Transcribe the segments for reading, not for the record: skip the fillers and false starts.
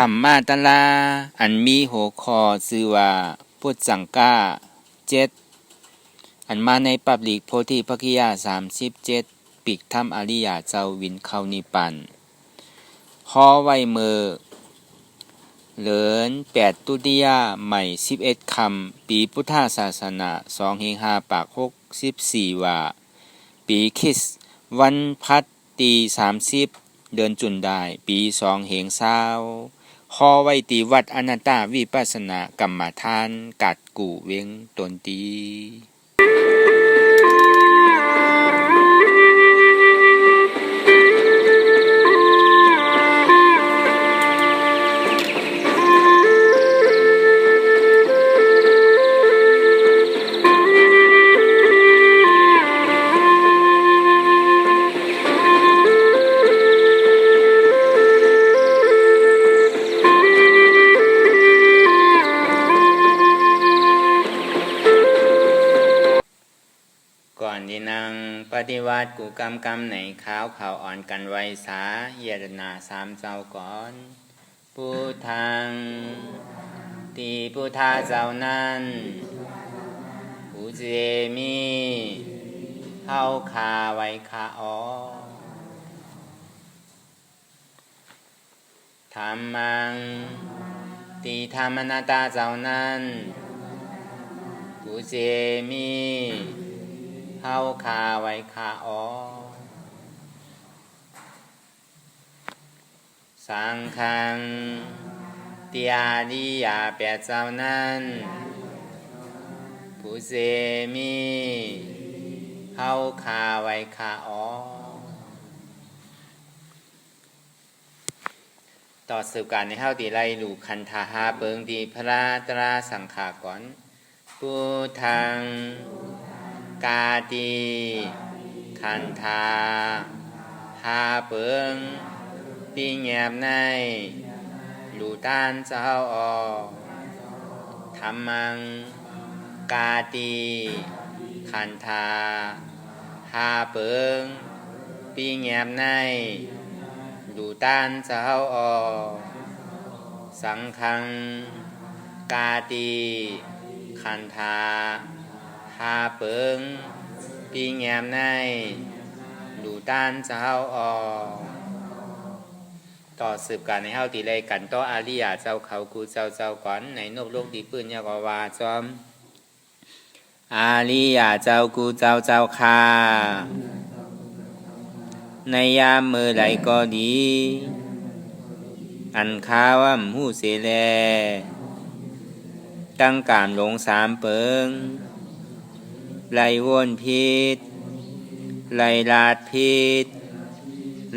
ธรรมาตราอันมีหัวข้อชื่อว่าพุทธสังฆา7อันมาในปับลิกโพธิภคิยา37ปิกธรรมอริยเจ้าวินเข้านิพพานฮอไว้มือเหลิน8ตุติยาใหม่11คำปีพุทธศาสนา2-5ปาก64ว่าปีคริสต์วันพัดตี30เดือนจุนได้ปี2-20ฮอไว้ตีวัดอนันตาวิปัสสนากรรมฐานกัดกู่เวงตนตีก่อนที่นั่งปฏิวัติกูกรรมในข้าวเขาอ่อนกันไว้สาเยตนา3เจ้าก่อนพุทธังตีพุทธาเจ้านั้นผู้เจมีเฮาคาไว้คาอ๋อธรรมังตีธรรมนาตาเจ้านั้นผู้เจมีเฮาคาไว้คาอ๋อสังฆังเตียดิยาแปดเจ้านั้นผู้เสมีเฮาคาไว้คาอ๋อต่อสืบการในเฮาตีไลลูคันธาหาเบิงดีพระตราสังขากรพุทธังกาติคันธาหาเบิงปีแงบในลูตานเจ้าออกธรรมังกาติคันธาหาเบิงปีแงบในลูตานเจ้าออกสังฆังกาติคันธาหาเบิงปีแงบในลูตานเจ้าออกต่อสืบการในเฮาตีเลยกันต่ออาริยะเจ้าเขากูเจ้าก่อนในนกโลกดีปืนยากว่าจอมอาริยะเจ้ากูเจ้าค่ะในยามมือไหลก็ดีอันข้าว่าหูเสแลตั้งการลง3เปิงไล่วนพิษไล่ลาดพิษ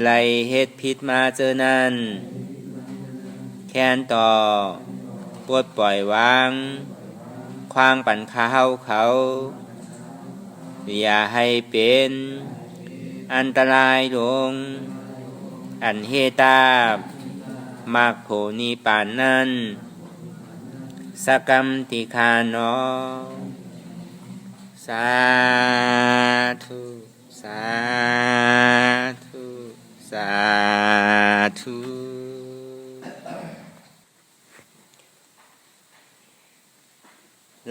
ไล่เฮ็ดพิษมาเจอนั้นแค้นต่อปลดปล่อยวางควางปั่นข้าวเขาอย่าให้เป็นอันตรายลงอันเฮตาบมากโผนิปานนั้นสกรรมติคานอสาธุสาธุสาธุ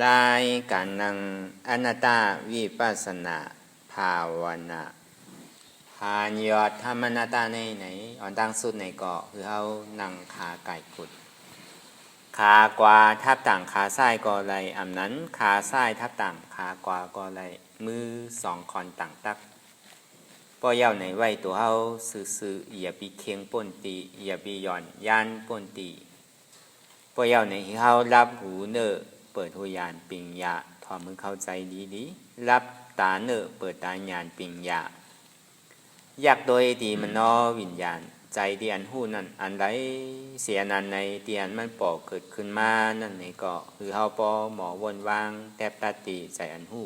รายการนั่งอนัตตาวิปัสสนาภาวนาหานยอดธรรมนาตาในไหนอ่อนตั้งสุดในเกาะคือเอานั่งขาไก่ขุดขากว่าทับต่างขาซ้ายก็ไหลอำนั้นขาซ้ายทับต่างขากว่าก็ไหลมือ2คอนต่างตักป้อเย้าในไว้ตัวเอาซื่อๆอย่าไปเคียงป่นตีอย่าไปหย่อนย่านป่นตีป้อเย้าในเฮารับหูเนอเปิดหูยานปิงยาถอดมือเข้าใจดีๆรับตาเนอเปิดตาญาณปิงยาอยากโดยดีมันนอวิญญาณใจเดียนหูนั่นอันใดเสียนันในเดียนมันปอเกิดขึ้นมานั่นนี่ก็คือเฮาปอหมอวนวางแทบตัดตีใจอันหู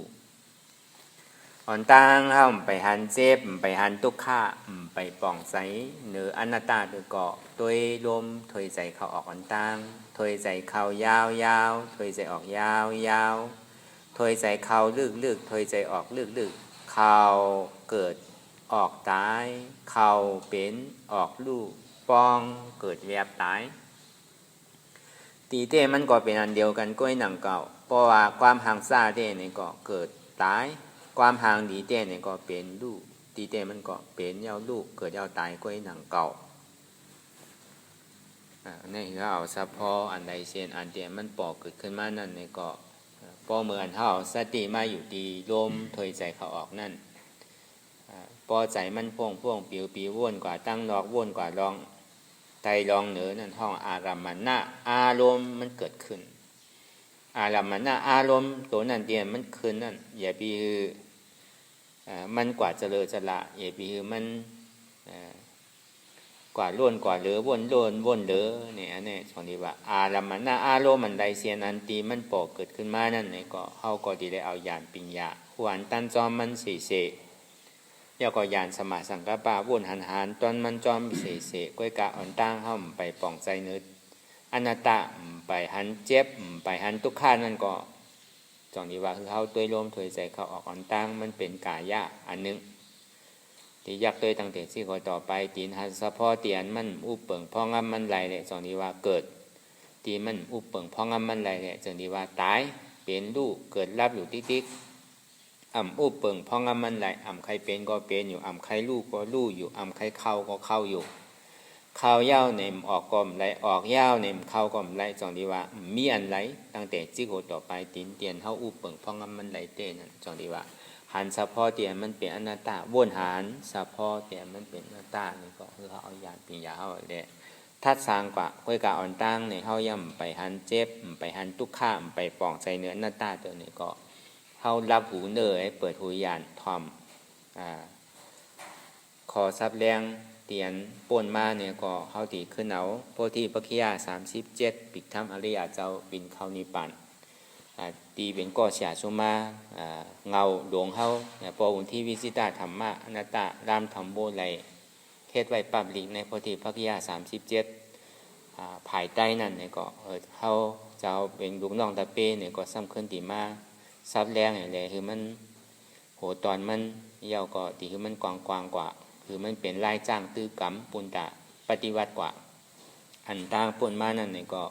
อ่อนตั้งเฮาไปหันเจ็บไปหันทุกข์ไปป่องใสเหนืออนัตตาโดยเกาะโดยลมถอยใจเข้าออกอ่อนตั้งถอยใจเข้ายาวถอยใจออกยาวถอยใจเข้าลึกถอยใจออกลึกเข้าเกิดออกตายเข้าเป็นออกลูกป้องเกิดแวบตาย ตีเต้มันก็เป็นอันเดียวกันก้อยหนังเก่าเพราะว่าความห่างซ่าเต้นี่ก็เกิดตายความห่างดีเต้นี่ก็เป็นลูกตีเต้มันก็เป็นเย้าลูกเกิดเย้าตายก้อยหนังเก่านี่เราเอาเฉพาะอันใดเช่นอันเดียมันปอกเกิดขึ้นมานั่นนี่ก็พอเมื่ออันเท่าสติมาอยู่ดีลมถอยใจเขาออกนั่นพอใจมันพ่วงปิวว่นกว่าตั้งดอกว่นกว่าลองไตรองเหนือนั่นห้องอารัมมณะอารมณ์มันเกิดขึ้นอารัมมณะอารมณ์ตัวนั่นเดียมันขึ้นนั่นอย่าปีมันกว่าเจริญจละอย่าปีมันกว่าล้วนกว่าเหลือว่นเหลือเนี่ยอันนี้สอนดีว่าอารัมมณะอารมณ์มันใดเสียนันตีมันปอกเกิดขึ้นมานั่นเนี่ยก็เฮาก็ดีได้เอาญาณปัญญาหวนตันจอมมันเสยาก็ยานสมาสังกปะวุ่นหันตอนมันจอมเสก้อยกะอ่อนตั้งห้อมไปป่องใจนึดอนัตตะไปหันเจ็บไปหันทุกข้านั่นก็จองดีว่าคือเขาตัวลมถอยใจเขาออกอ่อนตั้งมันเป็นกายะอันนึงที่ยักตัวตั้งแต่ที่คอยต่อไปตีนหันสะพอเตียนมันอุปเปิงพองำมันไหลเลยจองดีว่าเกิดตีมันอุปเปิงพองำมันไหลเลยจองดีว่าตายเป็นลูกเกิดรับอยู่ติ๊กอุปเปิงพองำมันไหลใครเป็นก็เป็นอยู่ใครลูกก็ลูกอยู่ใครเข้าก็เข้าอยู่เข้าเย้าเนมออกก็ไหลออกเย้าเนมเข้าก็ไหลจองดีว่ามีอันไหลตั้งแต่จิโกต่อไปตีนเตียนเฮาอุปเปิงพองำมันไหลเต้นั่นจองดีว่าหันเฉพาะเตียนมันเป็นอนัตตาวนหันเฉพาะเตียนมันเป็นอนัตตานี่ก็คือเขาเอาญาณปัญญาเฮาได้ทัดสร้างกว่าค่อยกะอ่อนตั้งในเฮาย่ำไปหันเจ็บไปหันทุกข้ามไปปองใจเนื้ออนัตตาตัวนี้ก็เฮารับหูเนยเปิดหูญาณทอมขอซับแรงเตียนป่นมาเนี่ยก็เฮาตีขึ้นเอาโพธิปัจขิยา37ปิกธรรมอริยเจ้าบินเข้านิพพานตีเป็นก่อเสียชุมาเงาดวงเฮาปออุนที่วิสิตาธรรมะอนัตตารามธรรมโบไลเทศไว้ปับลิกในโพธิปัจขิยา37ภายใต้นั่นเนี่ยก็เฮาเจ้าเป็นลูกน้องตะเป้เนี่ยก็ซ้ำขึ้นตีมาซับแรงอย่างไรคือมันโหตอนมันเยาวก็ตีคือมันกว้างกว่าคือมันเป็นรายจ้างตื้อกรรมปุญตะปฏิวัติกว่าอันต่างปุ่นมานั่นเนี่ยก็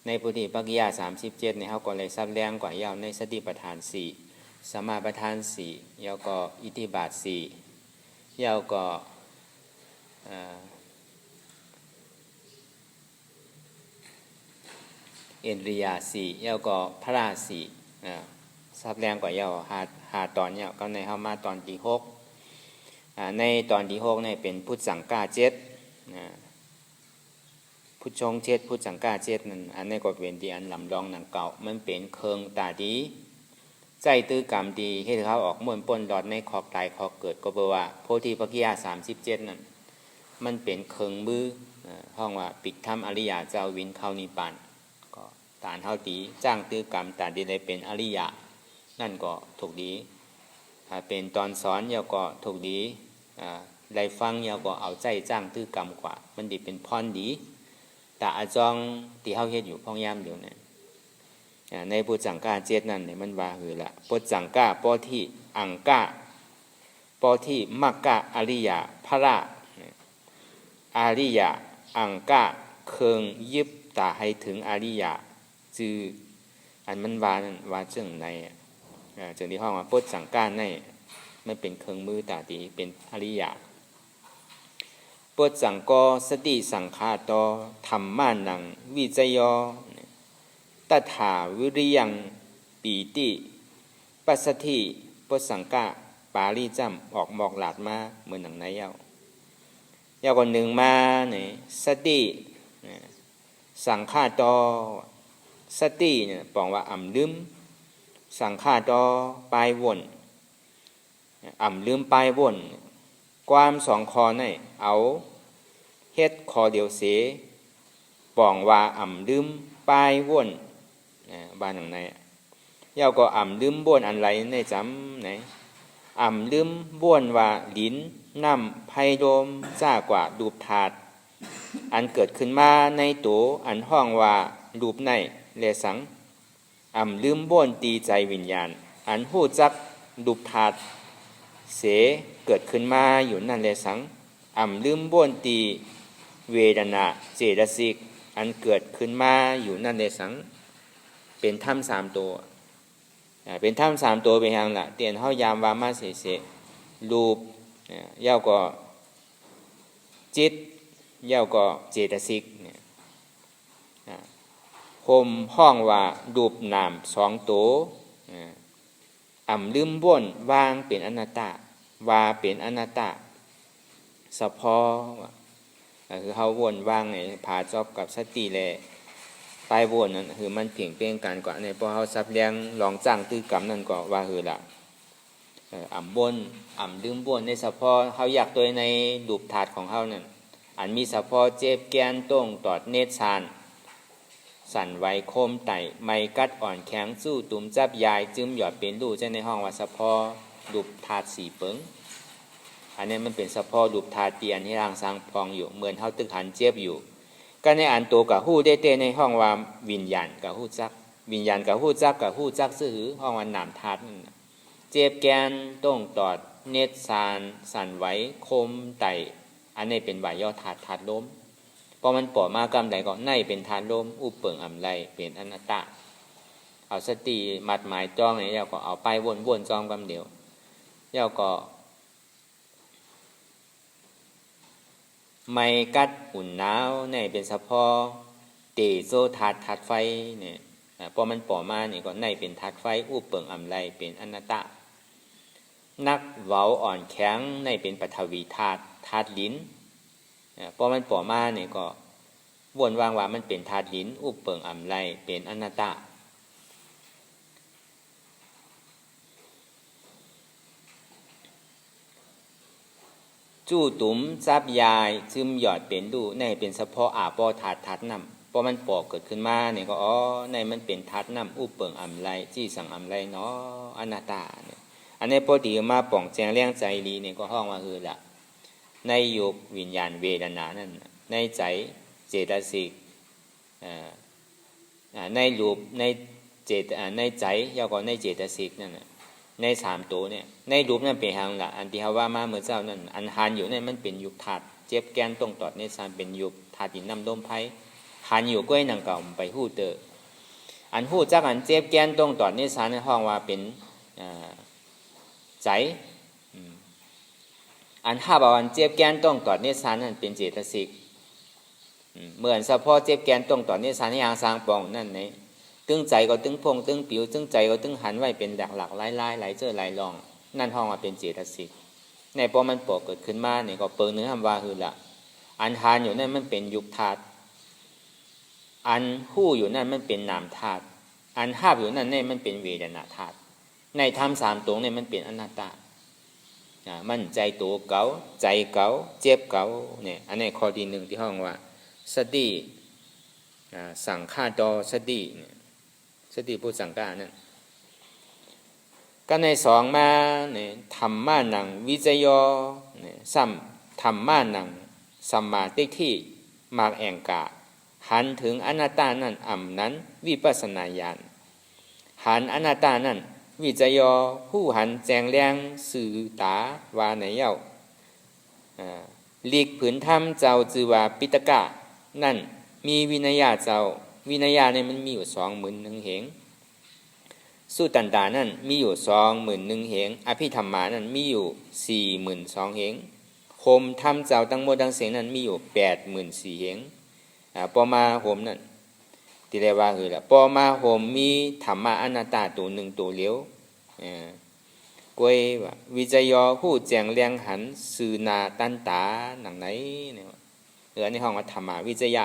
ในโพธิปัจขิยา37เนี่ยเขาก็เลยซับแรงกว่าเยาวในสติปัฏฐาน4สมาปัฏฐาน4เยาวก็อิทธิบาท4เยาวก็เอ็นริยา4เยาวก็พระรา4ซับแรงกว่าเยาวหาตอนเยาวก็ในเข้ามาตอนที่6ในตอนที่6เนี่ยเป็นพุทธสังฆา7พุทธชง7พุทธสังฆา7นั่นอันนี้ก็เป็นที่อันลำลองหนังเก่ามันเป็นเคืองตาดีใจตื้อกรรมดีให้เขาออกม้วนปนดอดในขอกตายขอกเกิดก็แปลว่าโพธิปัจขิยา37นั่นมันเป็นเคืองมือห้องว่าปิกธรรมอริยเจ้าวินเข้านิพพานก็ตานเฮาตีจ้างตื้อกรรมตาดีได้เป็นอริยะนั่นก็ถูกดีเป็นตอนสอนเยาก็ถูกดีได้ฟังเยาก็เอาใจจ้างตื้อกรรมกว่ามันดีเป็นพรดีแต่อาจองที่เฮาเฮ็ดอยู่พ่องยามอยู่เนี่ยในพุทธสังฆา7นั่นเนี่ยมันว่าคือละพุทธสังฆาปอที่อังกะปอที่มักกะอริยะพระอริยะอังกะเคืองยึบตาให้ถึงอริยะจืออันมันว่านั่นว่าจึงในจึงที่ห้องว่าพุทธสังฆาในไม่เป็นเครื่องมือตาดีเป็นอริยะพุทธสังโฆสติสังฆาโตธรรมานังวิจโยตถาวิริยังปีติปัสสธิพุทธสังฆะปาลีจำออกหมอกหลาดมาเหมือนหนังไหนเย้าคนหนึ่งมาเนี่ยสติสังฆาโตสติเนี่ยบอกว่าลืมสังฆาโตปลายวนลืมปลายวนความสองคอในเอาเฮ็ดคอเดียวเสปองว่าลืมปลายวนบ้านหนังไหนเย้าก็ลืมบ้วนอันไรในจำไหนลืมบ้วนว่าลิ้นน้ำไพโดมจ้ากว่ารูปถาดอันเกิดขึ้นมาในตัวอันห้องว่ารูปในเลสังลืมบ้วนตีใจวิญญาณอันหู้จักรูปถาดเสเกิดขึ้นมาอยู่นั่นเลสังลืมบ้วนตีเวทนาเจตสิก อันเกิดขึ้นมาอยู่นั่นในสังเป็นถ้ำ3ตัวเป็นถ้ำ3ตัวเป็นอย่างละเตียนเฮายามวามาเสรูปเย้าก็จิตเย้าก็เจตสิกเนี่ยห่มห้องว่ารูปนาม2ตัวลืมบ่นวางเป็นอนัตตาว่าเป็นอนัตตาเฉพาะคือเฮาวนวางในผาจอบกับสติแลปลายวนนั่นคือมันเพียงเพียงกันกว่าในพอเฮาซับเลี้ยงลองจ้างตื้อกรรมนั่นก็ว่าคือละบนลืมบ่นในเฉพาะเฮาอยากตัวในรูปถาดของเฮานั่นอันมีเฉพาะเจ็บแกนต้งตอดเนตรชานสั่นไหวโคมไต่ไม่กัดอ่อนแข็งสู้ตุ่มจับยายจึมหยอดเป็นรูในห้องว่าเฉพาะรูปถาด4เปิงอันนี้มันเป็นเฉพาะรูปถาดเตียนที่ร่างสร้างพองอยู่เหมือนเฮาตึกหันเจ็บอยู่ก็ในอันตัวกับฮู้ได้เตในห้องว่าวิญญาณกับฮู้จักวิญญาณกับฮู้จักกับฮู้จักซื่อห้องว่านามธาตุนั่นเจ็บแกนต้งตอดเนตรชานสั่นไหวโคมไต่อันนี้เป็นวายย่อธาตุลมพอมันปล่อมากรรมใดก็ในเป็นธาตุลมอุปเปิงอำไลเป็นอนัตตาเอาสติมัดหมายจ้องนี่แล้วก็เอาไปวนๆจ้องกรรมเดียวแล้วก็ไม่กัดอุ่นหนาวนี่เป็นเฉพาะเตโซธาตุไฟเนี่ยพอมันปล่อมานี่ก็ในเป็นธาตุไฟอุปเปิงอำไลเป็นอนัตตานักเว้าอ่อนแข็งในเป็นปฐวีธาตุลิ้นพอมันปล่อมาเนี่ยก็วนวางว่ามันเป็นธาตุลิ้นอุปเปิงอำไลเป็นอนัตตาจู่ตุ๋มซับยายซึมหยอดเป็นดูในเป็นเฉพาะอาปอธาตุน้ำพอมันปอกเกิดขึ้นมาเนี่ยก็ในมันเป็นธาตุน้ำอุปเปิงอำไลจี้สังอำไลเนาะอนัตตาเนี่ยอันนี้พอดีมาป่องแจงเลี้ยงใจดีเนี่ยก็ห้องว่าคือละในยุควิญญาณเวทนานั่นในใจเจตสิกในรูปในในใจแล้วก็ในเจตสิกนั่นใน3ตัวเนี่ยในรูปนั่นเป็นทางละอันที่เฮาว่ามาเมื่อเช้านั่นอันหันอยู่นั่นมันเป็นยุคธาตุเจ็บแกนตรงตอดในสารเป็นยุคธาตุดินน้ำลมไฟหันอยู่ก้อยนังเก่าไปฮู้เตออันฮู้จักอันเจ็บแกนตรงตอดในสารในห้องว่าเป็นใจอันถ้าบอกอันเจ็บแกนตรงตอดในสารนั่นเป็นเจตสิกเหมือนเฉพาะเจ็บแกนตรงตอดในสารในอย่างสร้างปองนั่นในตึงใจก็ตึงพงตึงผิวตึงใจก็ตึงหันไว้เป็นหลักๆหลายๆหลายเจอหลายรองนั่นห้องว่าเป็นเจตสิกในพอมันปอกเกิดขึ้นมาเนี่ยก็เปิงเนื้อคำว่าคือละอันทานอยู่นั่นมันเป็นยุคธาตุอันหู้อยู่นั่นมันเป็นนามธาตุอันหาบอยู่นั่นเนี่ยมันเป็นเวทนาธาตุในธรรม3ตรงเนี่ยมันเป็นอนัตตามันใจตัวเก่าใจเก่าเจ็บเก่าเนี่ยอันนี้ข้อที่1ที่ห้องว่าสติสังฆาตสติสติผู้สังฆานั่นก็ใน2มาเนี่ยธรรมานังวิจโยเนี่ยสัมธรรมานังสัมมาทิฏฐิมากแองกาหันถึงอนัตตานั่นนั้นวิปัสสนาญาณหันอนัตตานั่นวิจโยผู้หันแจงแรงสื่อตาวาในเย้าหลีกผืนธรรมเจ้าจือว่าปิตกะนั่นมีวินัยเจ้าวินัยเนี่ยมันมีอยู่21,000เหงสุตันตานั่นมีอยู่21,000เหงอภิธรรมานั่นมีอยู่42,000เหงโหมธรรมเจ้าตั้งหมดทั้งเสียงนั้นมีอยู่84,000เหงปอมาโหมนั่นที่เรียกว่าคือละปอมาโหมมีธรรมะอนัตตาตัวหนึ่งตัวเลี้ยวกวยว่าวิจยอผู้แจงเลียงหันสื่อนาตันตาหนังไหนเนี่ยในห้องว่าธรรมวิจยะ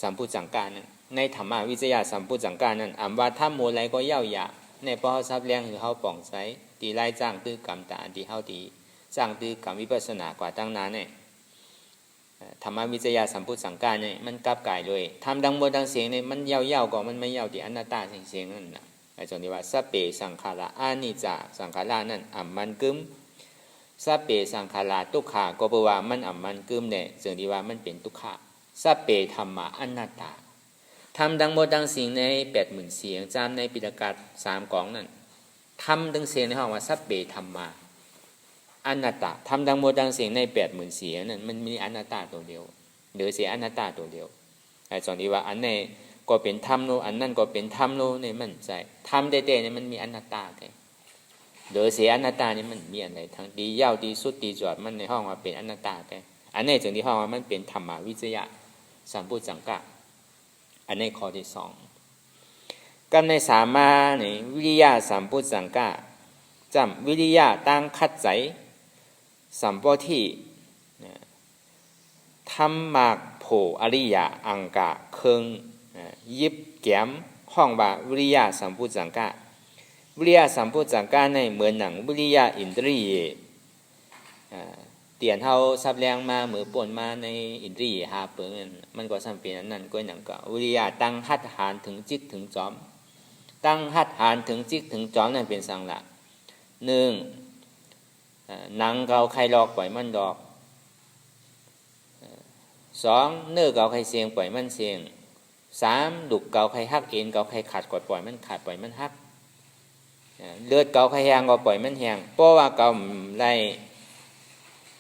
สัมพุจังการนั้นในธรรมวิจยะสัมพุจังการนั้นอ่ำว่าถ้าโมไรก็เย่าหยาในพอเฮาซับเลี้ยงคือเฮาป่องใสตีไล่จ้างตื้อกรรมตาอันที่เฮาตีจ้างตื้อกรรมวิปัสสนากว่าตั้งนานเนี่ยธรรมวิจยะสัมพุจังการเนี่ยมันกลับกายเลยทำดังบนดังเสียงเนี่ยมันเย่าๆก็มันไม่เย่าที่อนัตตาเสียงนั่นนะไอ้ตรงที่ว่าสัพเพสังขาราอานิจจาสังขารานั่นอ่ำมันกึมสัพเพสังขาราทุกขาก็แปลว่ามันอ่ำมันกึมเนี่ยจึงที่ว่ามันเป็นทุกขะสัพเพธรรมะอนัตตาทำดังหมดดังสิ่งใน80,000เสียงจำในปิฎก3กองนั่นทำดังเสียงในห้องว่าสัพเพธรรมะอนัตตาทำดังหมดดังเสียงใน80,000เสียงนั่นมันมีอนัตตาตัวเดียวหรือเสียอนัตตาตัวเดียว จงที่ว่าอันนี้ก็เป็นธรรมโลอันนั้นก็เป็นธรรมโลเนี่ยมันใจธรรมเต้ๆเนี่ยมันมีอนัตตาแกโดยเสียอนัตตานี่มันมีอะไรทั้งดียาวดีสุดดีจอดมันในห้องว่าเป็นอนัตตาแกอันนี้จึงที่ห้องว่ามันเป็นธรรมวิจยะสัมพุจังกะอันนี้ข้อที่สองกันในสามาเนี่ยวิริยะสัมพุจังกะจำวิริยะตั้งคัดใจสัมปที่ทำมากโผอริยะอังกะเคิงยิบแก้มห้องว่าวิริยะสัมพุจังกะวิริยะสัมพุจังกะในเหมือนหนังวิริยะอินทรีย์เตียนเฮาซับแรงมามือป่นมาในอินทรีย์หาเปิงมันก็สัมเป็นนั้นก็หนังก็วิริยะตั้งหัตถานถึงจิตถึงจอมตั้งหัตถานถึงจิตถึงจอมนั่นเป็นสังละหนึ่งหนังเกาใครหลอกปล่อยมันดอกสองเนื้อเกาใครเสียงปล่อยมันเสียงสามดุกเกาใครฮักเอ็นเกาใครขาดกดปล่อยมันขาดปล่อยมันฮักเลือดเกาใครแหงก็ปล่อยมันแหงเพราะว่าเกาไร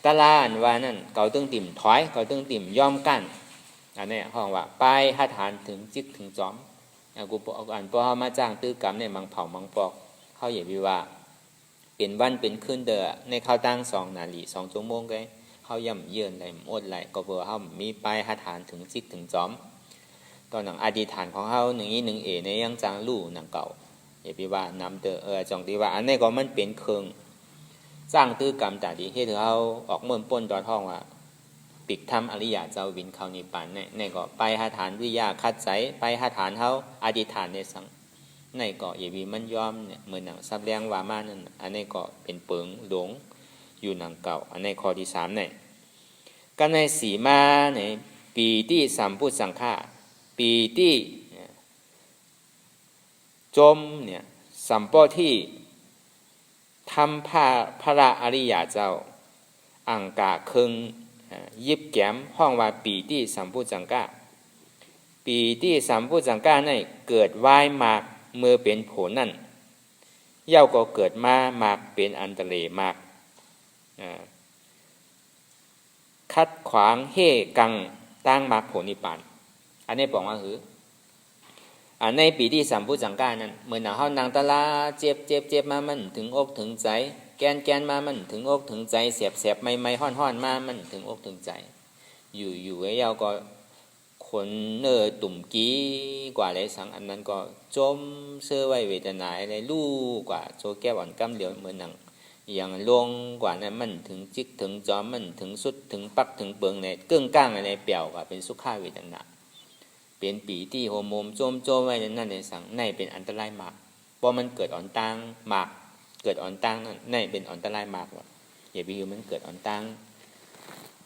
ตะลานว่านั่นเกาตึงติ่มถอยเกาตึงติ่มย่อมกั้นอันนี้ห้องว่าไปหัตถานถึงจิตถึงจอมกูบอกอันเพราะเขามาจ้างตื้อกรรมในมังเผามังปอกเขาอย่าวิว่าเป็นวันเป็นคืนเดือในเขาตั้ง2 นาที2 ชั่วโมงไงเขาย่ำเยือนไหลอดไหลก็เพื่อเขามีไปหัตถานถึงจิตถึงจอมตอนหนังอดีตฐานของเขา1 เอในยังจางลู่หนังเก่าอย่าวิว่านำเดือจงที่ว่าอันนี้ก็มันเป็นเคืองสร้างตื้อกรรมแต่ดีให้เขาออกเมื่อป้นดอท้องว่าปิกทำอริยะเจ้าวินเขานิพพานเนี่ยก็ไปหัตถานวิยาคัดใจไปหัตถานเขาอดีตฐานในสังในก็อย่าวิมันยอมเนี่ยเหมือนหนังซับแรงวามานั่นอันนี้ก็เป็นเปิงหลงอยู่หนังเก่าอันนี้ข้อที่3เนี่ยกันในสีมาเนี่ยปีที่สัมพุสังฆาปีที่จมเนี่ยสัมปที่ทำพระอริยะเจ้าอังกะเคิงยิบแก้มห้องว่าปีที่สัมพุจังกะปีที่สัมพุจังกะนั่นเกิดวายมากเมื่อเป็นผลนั่นเย่าก็เกิดมามากเป็นอันตรายมากคัดขวางเฮกังตั้งมากผลนิพพานอันนี้บอกว่าคือในปีที่สัมพุจังกะนั้นเหมือนเขานางตะลาเจ็บมามันถึงอกถึงใจแกนมามันถึงอกถึงใจเสียบไม่ห้อนมามันถึงอกถึงใจอยู่ไอ้ยาวก็คนเนื้อตุ่มกี้กว่าไรสังอันนั้นก็จมเสื้อไว้เวทนาอะไรลู่กว่าโจแก้วอ่อนกำเหลียวเหมือนหนังอย่างลงกว่านั้นมันถึงจิกถึงจอมมันถึงสุดถึงปักถึงเปิงในกึ่งก้างในเปี่ยวกว่าเป็นสุขาเวทนาเป็นปีที่โฮโมมโจมไว้นั่นในสังในเป็นอันตรายมากเพราะมันเกิดอ่อนตังมากเกิดอ่อนตังนั่นในเป็นอันตรายมากหรอกอย่าไปอยู่มันเกิดอ่อนตัง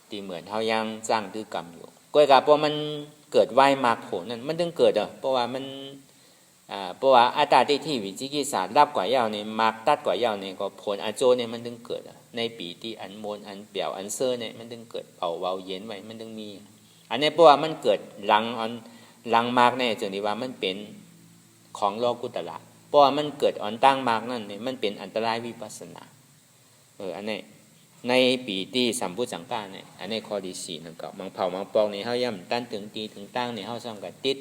ที่เหมือนเขายังจ้างตื้อกรรมอยู่ก้อยกับเพราะมันเกิดไหวมากผลนั่นมันถึงเกิดเพราะว่ามันเพราะว่าอัตตาที่วิจิกิจฉารับกว่ายาวเนี่ยมากตัดกว่ายาวเนี่ยก็ผลอาโจเนี่ยมันถึงเกิดในปีที่อันโมนอันเปี่ยวอันเซอร์เนี่ยมันถึงเกิดเป่าเบาเย็นไว้มันถึงมีอันนี้เพราะว่ามันเกิดหลังมากเนี่ยจึงที่ว่ามันเป็นของโลกุตละเพราะว่ามันเกิดอ่อนตั้งมากนั่นเนี่ยมันเป็นอันตรายวิปัสสนาอันนี้ในปีที่สัมพุจังกะเนี่ยอันนี้ข้อที่4นั่นก็มังเผามังปองนี่เฮาย่ำตั้นถึงตีถึงตั้งนี่เฮาซ้ำกับติด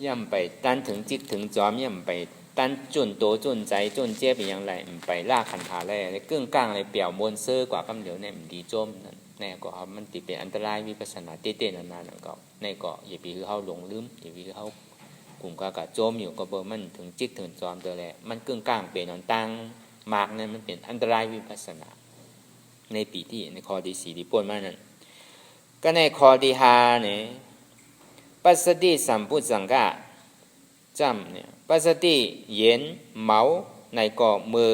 ย่ำไปตั้นถึงจิตถึงจอมย่ำไปตั้นจุนโตจุนใจจุนเจ็บอย่างไรไปลากขันธาอะไรกึ่งกลางอะไรเปี่ยวมวลเสื้อกว่ากำเหลียวเนี่ยมันดีจมนั่นแน่ก็มันติดเป็นอันตรายวิปัสสนาเต้ๆนานๆก็ในก็อย่าไปคือเฮาหลงลืมอย่าไปคือเฮากลุ่มกะโจมอยู่ก็เบอร์มันถึงจิตถึงจอมตัวแหละมันกึ่งกลางเป็นนอนตั้งมากนั่นมันเป็นอันตรายวิปัสสนาในปีที่ในข้อที่4ที่ป่นมานั่นก็ในข้อที่5เนี่ยปัสสติสัมพุจังกะจำเนี่ยปัสสติเย็นเมาในก็มือ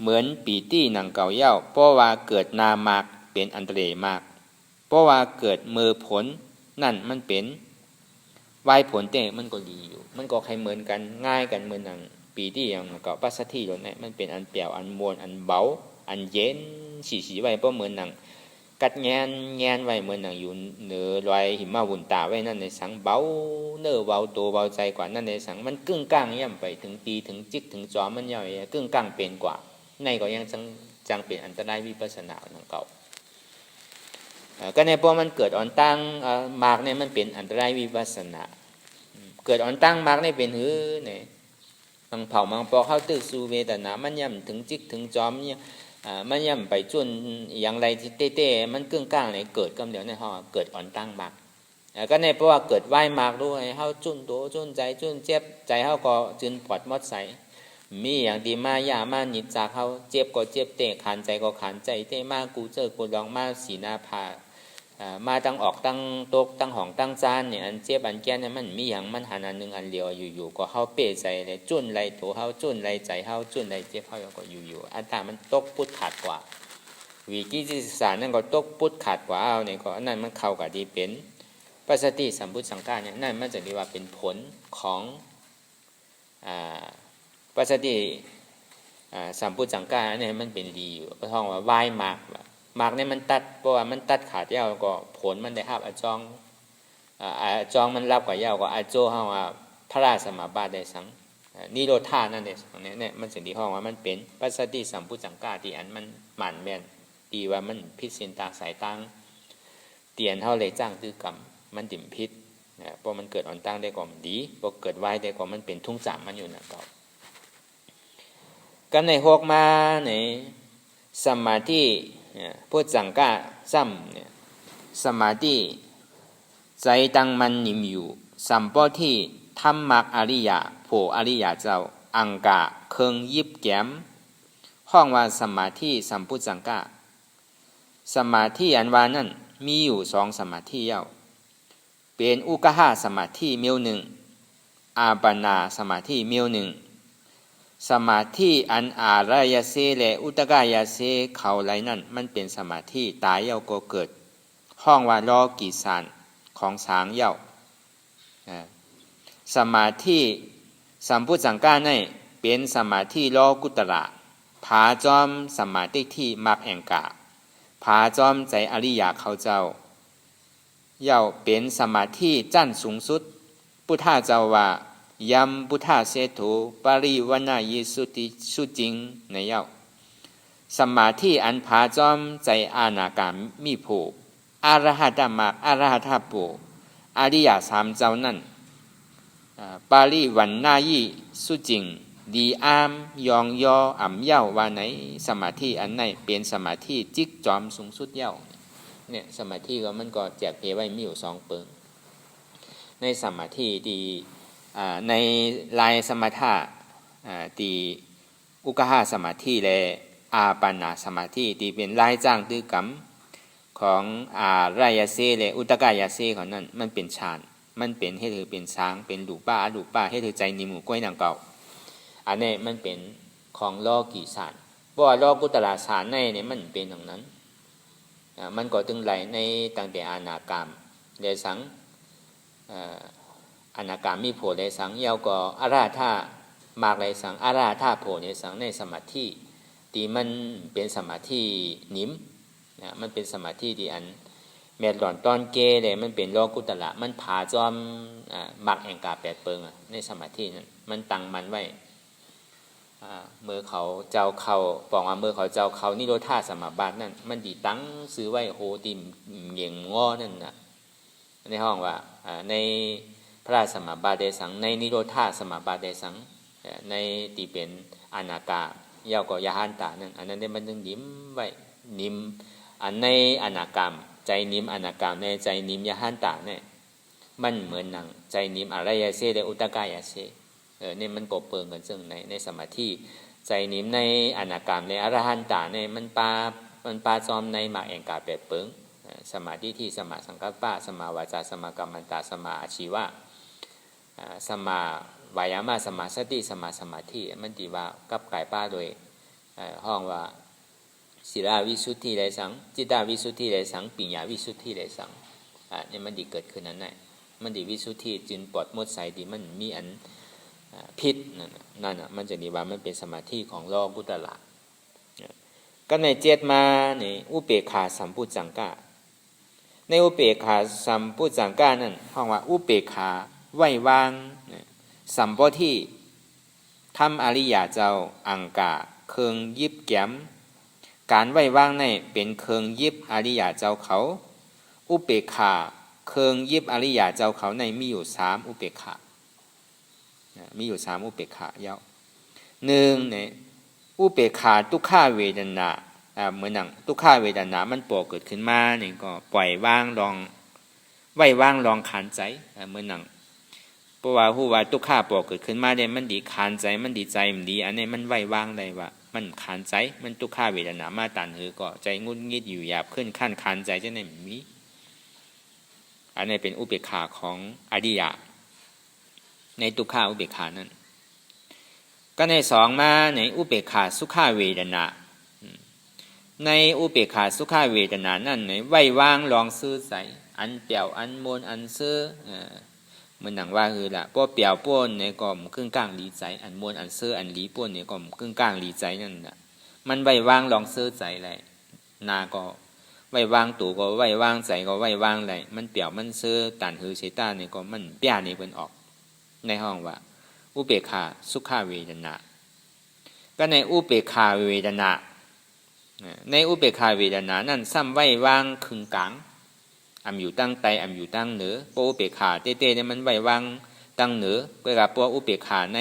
เหมือนปีที่หนังเก่าเย้าเพราะว่าเกิดนามากเป็นอันตรายมากเพราะว่าเกิดมือผลนั่นมันเป็นวายผลแต่มันก็ดีอยู่มันก็ใครเหมือนกันง่ายกันเหมือนหนังปีที่อย่างก็ปัสสติเนี่ยมันเป็นอันเปี่ยวอันมวลอันเบาอันเย็นสีไว้เพราะเหมือนหนังกัดแงนไว้เหมือนหนังอยู่เหนือลอยหิมะวุ่นตาไว้นั่นในสังเบาเนื้อเบาตัวเบาใจกว่านั่นในสังมันกึ่งกลางย่ำไปถึงตีถึงจิกถึงจอมันย่อยกึ่งกลางเป็นกว่าในก็ยังจังเป็นอันตรายวิปัสสนาของเก่า ก็ในพวกมันเกิดอ่อนตั้งมากเนี่ยมันเป็นอันตรายวิปัสสนาเกิดอ่อนตั้งมากเนี่ยเป็นหือเนี่ยมังเผามังปอเข้าตึกสู่เวทนามันย่ำถึงจิกถึงจอมเนี่ยมันย่ำไปจุนอย่างไรที่เต้ๆมันกึ่งกลางเนี่ยเกิดกำเดียวในห้องเกิดอ่อนตั้งมากก็ในเพราะว่าเกิดไหวมากด้วยเฮาจุนโตจุนใจจุนเจ็บใจเฮาก็จึนปอดมดใสมีอย่างดีมาย่ามานิจจากเฮาเจ็บก็เจ็บเตะขันใจก็ขันใจเตะมากูเจอกูลองมาสีนาผามาตั้งออกตั้งโต๊ะตั้งห้องตั้งจานเนี่ยอันเจ็บอันแก่เนี่ยมันมีอย่างมันหันอันหนึ่งอันเดียวอยู่ๆก็เฮาเป้ใจเลยจุนไรตัวเฮาจุนไรใจเฮาจุนไรเจ็บเฮาก็อยู่ๆอันตามันตกพุดขาดกว่าวิกิจิสารนั่นก็ตกพุดขาดกว่าเอาเนี่ยก็อันนั้นมันเข้ากับดีเป็นปัสสติสัมพุทธสังฆาเนี่ยนั่นมันจะเรียกว่าเป็นผลของปัสสติสัมพุทธสังฆาเนี่ยมันเป็นดีอยู่ก็ท่องว่าไหว้มากเนี่ยมันตัดเพราะว่ามันตัดขาดยาวก็ผลมันได้ห้าอจองจองมันรับกว่ายาวก็อาโจห้องว่าพระราชสมาบาทได้สังนิโรธานั่นเองเนี่ยมันสิ่งที่ห้องว่ามันเป็นปัสสติสัมพุทธสังฆาที่อันมันหมั่นแม่นดีว่ามันพิเศษตาสายตั้งเตียนเท่าเลยจ้างตื้อกรรมมันดิ่มพิษเพราะมันเกิดอ่อนตั้งได้ก่อนดีเพราะเกิดไว้ได้ก่อนมันเป็นทุ่งจามมันอยู่นะเก่ากันในหกมาในสมาธิพุทธสังฆาซ้ำเนี่ยสมาธิใจตั้งมันนิ่มอยู่สัมปที่ธรรมะอริยะโผอริยะเจ้าอังกะเคิงยิบแก้มห้องว่าสมาธิสัมพุทธสังฆาสมาธิอันว่านั่นมีอยู่สองสมาธิเย้าเป็นอุกหะสมาธิเมียวหนึ่งอาปนาสมาธิเมียวหนึ่งสมาธิอันอารายเสและอุตกายเสเขาไรนั่นมันเป็นสมาธิตายเย้าก็เกิดห้องว่าลอกิสานของสางเย้าสมาธิสัมพุทธสังฆาในเป็นสมาธิลอกุตระผาจอมสมาธิที่มักแองกะผาจอมใจอริยะเขาเจ้าเย้าเป็นสมาธิจั้นสูงสุดพุทธเจ้าว่ายัมพุทธเสถุปริวนายิสุติสุจริงในเย้าสมาธิอันผาจอมใจอานาการมีผู้อรหัตมรรคอรหัตโปอริยสามเจ้านั่นปาริวันนายิสุจริงดีอามยองยออ่ำเย้าว่าไหนสมาธิอันไหนเป็นสมาธิจิกจอมสูงสุดเย้าเนี่ยสมาธิก็มันก็แจกเพไว้มีอยู่สองเปิงในสมาธิที่ในลายสมถะที่อุกหะสมาธิและอาปานาสมาธิที่เป็นลายจ้างตื้อกรรมของอารายเสและอุตกายเสของนั้นมันเป็นฌานมันเป็นให้เธอเป็นช้างเป็นรูป้ารูป้าให้เธอใจนิมูก้อยนางเก่าอันนี้มันเป็นของโลกีสารเพราะว่าโลกุตตรสารในเนี่ยมันเป็นอย่างนั้นมันก็ตึงไหลในตั้งแต่อนาคามเดสังอนาคามีโผเดสังเยาวก็อาราธามากเดสังอาราธาโผเดสังในสมาธิที่มันเป็นสมาธินิ่มมันเป็นสมาธิที่อันแม่หล่อนตอนเกเลยมันเป็นโลกุตระมันผาจอมมักแห่งกาแปดเปิงในสมาธินั้นมันตั้งมันไว้เมื่อเขาเจ้าเขาบอกว่าเมื่อเขาเจ้าเขานิโรธาสมาบัตินั่นมันดีตั้งซื้อไว้โหติมเหย่งง้อนั่นนะในห้องว่าในพระราชสมาบัติเดสังในนิโรธาสมาบัติเดสังในที่เป็นอนาคาเยาวก็ยาหันตานั่นอันนั้นได้มันต้องยิ้มไว้นิ่มอันในอนาคามใจนิ่มอนาคามในใจนิ่มยาหันตาเนี่ยมันเหมือนหนังใจนิ่มอารายเสและอุตกายเสเนี่ยมันก็เปิงกันซึ่งในสมาธิใจนิ่มในอนาคามในอรหันตาเนี่ยมันปาจอมในมากแองกาแปดเปิงสมาธิที่สมาสังกัปปะสมาวาจาสมากรรมันตาสมาอาชีวะสมาวายามะสมาสติสมาสมาธิมันดีว่ากับไก่ป้าโดยห้องว่าศีลวิสุทธิไดสังจิตตวิสุทธิไดสังปัญญาวิสุทธิไดสังเนี่ยมันดีเกิดขึ้นนั้นแหละมันดีวิสุทธิจึงปลดมดใสดีมันมีอันพิษนั่นมันจะดีว่ามันเป็นสมาธิของโลกุตระก็ในเจตมาในอุเบกขาสัมพุทธสังฆาในอุเบกขาสัมพุทธสังฆานั่นห้องว่าอุเบกขาไหววางสัมปที่ทำอริยเจ้าอังกะเคืองยิบแก้มการไหววางในเป็นเคืองยิบอริยเจ้าเขา อุเบกขาเคืองยิบอริยะเจ้าเขาในมีอยู่3อุเบกขามีอยู่3อุเบกขาเยา1เนี่ยอุเบกขาทุกขเวทนาเหมือนหนังทุกขเวทนามันปรเกิดขึ้นมาเนี่ยก็ปล่อยว่างลองไว้ว่างลองขานใจเหมือนหนังเพราะว่าฮู้ว่าทุกขปรเกิดขึ้นมาเนี่ยมันดีขานใจมันดีใจมันดีอันนี้มันไว้ว่างได้ว่ามันขานใจมันทุกขเวทนามาตันหือก็ใจงุดงิดอยู่หยาบขึ้นขั้นขานใจจะไหนมีอันนี้เป็นอุเบกขาของอริยะในทุกขอุเบกขานั้นก็ใน2มาในอุเบกขาสุขเวทนาในอุเบกขาสุขเวทนานั้นในไว้ว่างลองซื่อใสอันเปี่ยวอันมนอันซื่อเหมือนหนังว่าคือละป้อเปี่ยวป้วนในก็มครึ่งกลางลีใจอันมนอันซื่ออันลีป้วนในก็มครึ่งกลางลีใจนั่นน่ะมันไว้ว่างลองซื่อใจเลยนาก็ไว้ว่างตู่ก็ไว้ว่างใจก็ไว้ว่างเลยมันเปี่ยวมันซื่อตันหือเสตาในก็มันเปียในเพิ่นออกในห้องว่าอุเบกขาสุขเวทนาก็ในอุเบกขาเวทนาในอุเบกขาเวทนานั้นซ้ำไว้ว่างครึ่งกลางอำอยู่ตั้งใต้อำอยู่ตั้งเหนือพวกอุเบกขาเต้ๆเนี่ยมันไว้ว่างตั้งเหนือก็กับพวกอุเบกขาใน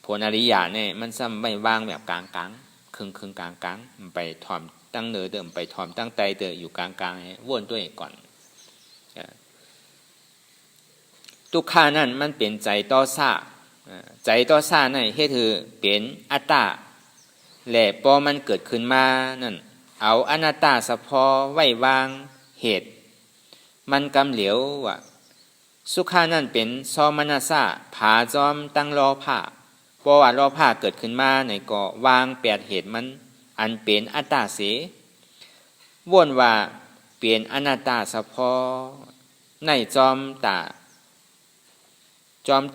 ผลอริยะเนี่ยมันซ้ำไว้ว่างแบบกลางๆครึ่งกลางมันไปถ่อมตั้งเหนือเดิมไปถ่อมตั้งใต้เดิมอยู่กลางๆวนตัวเองก่อนทุกขานั้นมันเป็นใจต่อซาใจต่อซานั่นเฮ็ดคือเป็นอัตตาและพอมันเกิดขึ้นมานั่นเอาอนัตตาเฉพาะไว้วางเหตุมันกำเหลียวว่าสุขานั่นเป็นซอมนัสสะผาจอมตั้งรอผ้าเพราะว่ารอผ้าเกิดขึ้นมาในก็วาง8เหตุมันอันเป็นอัตตาเสวนว่าเปลี่ยนอนัตตาเฉพาะในจอม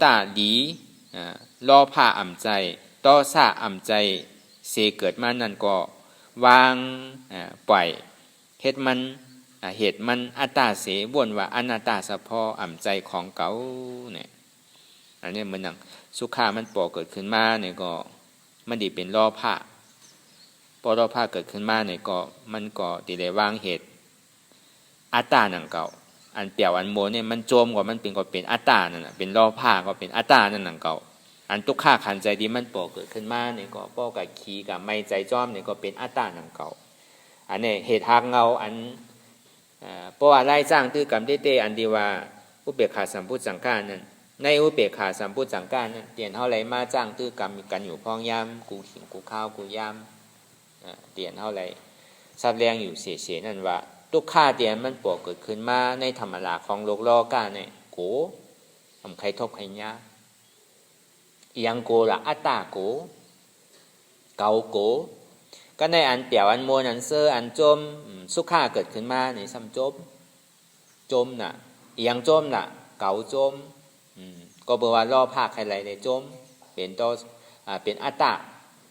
ตาดีรอผ้าอ่ำใจต่อซาอ่ำใจเสเกิดมานั่นก็วางปล่อยเหตุมันอัตตาเสวนว่าอนัตตาเฉพาะอ่ำใจของเก่าเนี่ยอันนี้เหมือนหนังสุขามันปอเกิดขึ้นมาเนี่ยก็มันดีเป็นรอผ้าพอรอผ้าเกิดขึ้นมาเนี่ยก็มันก็ตีได้วางเหตุอัตตาหนังเก่าอันเปี่ยวอันโมเนี่ยมันโจมกว่ามันเป็นก็เป็นอัตตานั่นน่ะเป็นรอผ้าก็เป็นอัตตานั่นหนังเก่าอันทุกข้าขันใจที่มันปอเกิดขึ้นมาเนี่ยก็ป้อกับขีกับไม่ใจจ้อมเนี่ยก็เป็นอัตตาหนังเก่าอันนี้เหตุหักเงาอันเพราะว่าไล่สร้างตื้อกรรมเต้อันดีว่าอุเบกขาสัมพุทธสังฆานั้นในอุเบกขาสัมพุทธสังฆานั้นเตียนเท่าไรมาจ้างตื้อกรรมกันอยู่พ้องยามกูขิงกูข้าวกูยามเตียนเท่าไรซับแรงอยู่เสียนั่นว่าทุกข้าเตียนมันปอเกิดขึ้นมาในธรรมดาของโลกล้อก้าเนี่ยโกทำใครทบใครยายังโกละอัตตาโกเกาโกก็ในอันเปี่ยวอันโมนอันเซออันจมสุขาเกิดขึ้นมาในซ้ำจมน่ะยังจมน่ะเกาจมก็แปลว่าล่อภาคใครไรในจมเป็นตัวเป็นอัตตา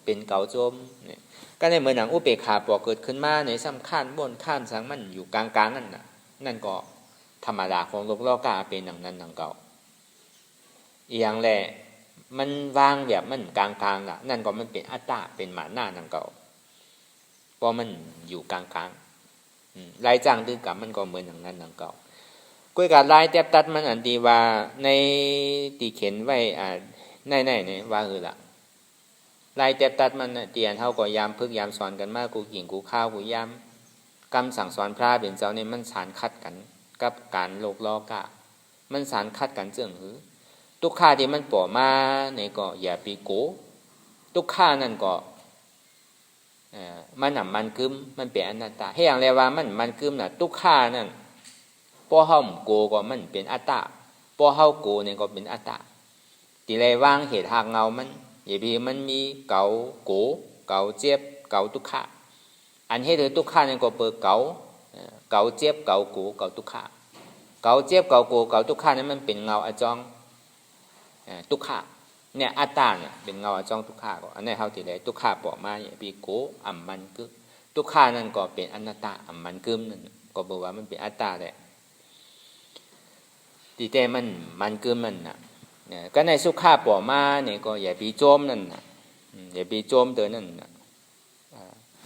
เป็นเกาจมเนี่ยก็ในเหมือนหนังอุเบกขาปอเกิดขึ้นมาในซ้ำขั้นบนขั้นสังมันอยู่กลางนั่นน่ะนั่นก็ธรรมดาของโลกล้อกาเป็นหนังนั้นหนังเก่าอย่างแหละมันวางแบบมันกลางล่ะนั่นก็มันเป็นอัตตาเป็นหมาหน้าหนังเก่าเพราะมันอยู่กลางรายจ้างดื้อกับมันก็เหมือนอย่างนั้นหนังเก่ากุยกับลายแทบตัดมันอันดีว่าในตีเขียนไว้ในเนี่ยว่าละลายแทบตัดมันเตียนเท่ากับยามพึกยามสอนกันมากกูกิ่งกูข้าวกูยามกำสั่งสอนพระเป็นเจ้าเนี่ยมันสารคัดกันกับการโลกล้อกะมันสารคัดกันเจื่องหือทุกข้าที่มันป่อมาในก็อย่าปีโกทุกข้านั่นก็มันกึมมันเป็นอนัตตาให้อย่างไรว่ามันกึมน่ะทุกข้านั่นป้อเฮาโกก็มันเป็นอัตตาป้อเฮาโกเนี่ยก็เป็นอัตตาตีไรวางเหตุหักเงามันอย่าพีมันมีเกาโกเกาเจ็บเกาทุกข้าอันให้ถือทุกข้าเนี่ยก็เปิดเกาเจ็บเกาโกเกาทุกข้าเกาเจ็บเกาโกเกาทุกข้านั้นมันเป็นเงาอจองทุกข้าเนี่ยอัตตาเนี่ยเป็นเงาอจองทุกข้าก็อันนี้เฮาที่ไรทุกข้าปอกมาอย่าพีโกอัมมันกึทุกข้านั่นก็เป็นอนัตตาอัมมันกึมนั่นก็บอกว่ามันเป็นอัตตาแหละตีแต่มันกึมมันน่ะก็ในสุขาปอมาเนี่ยก็อย่าปีโจมนั่นน่ะอย่าปีโจมเตอนั่นน่ะ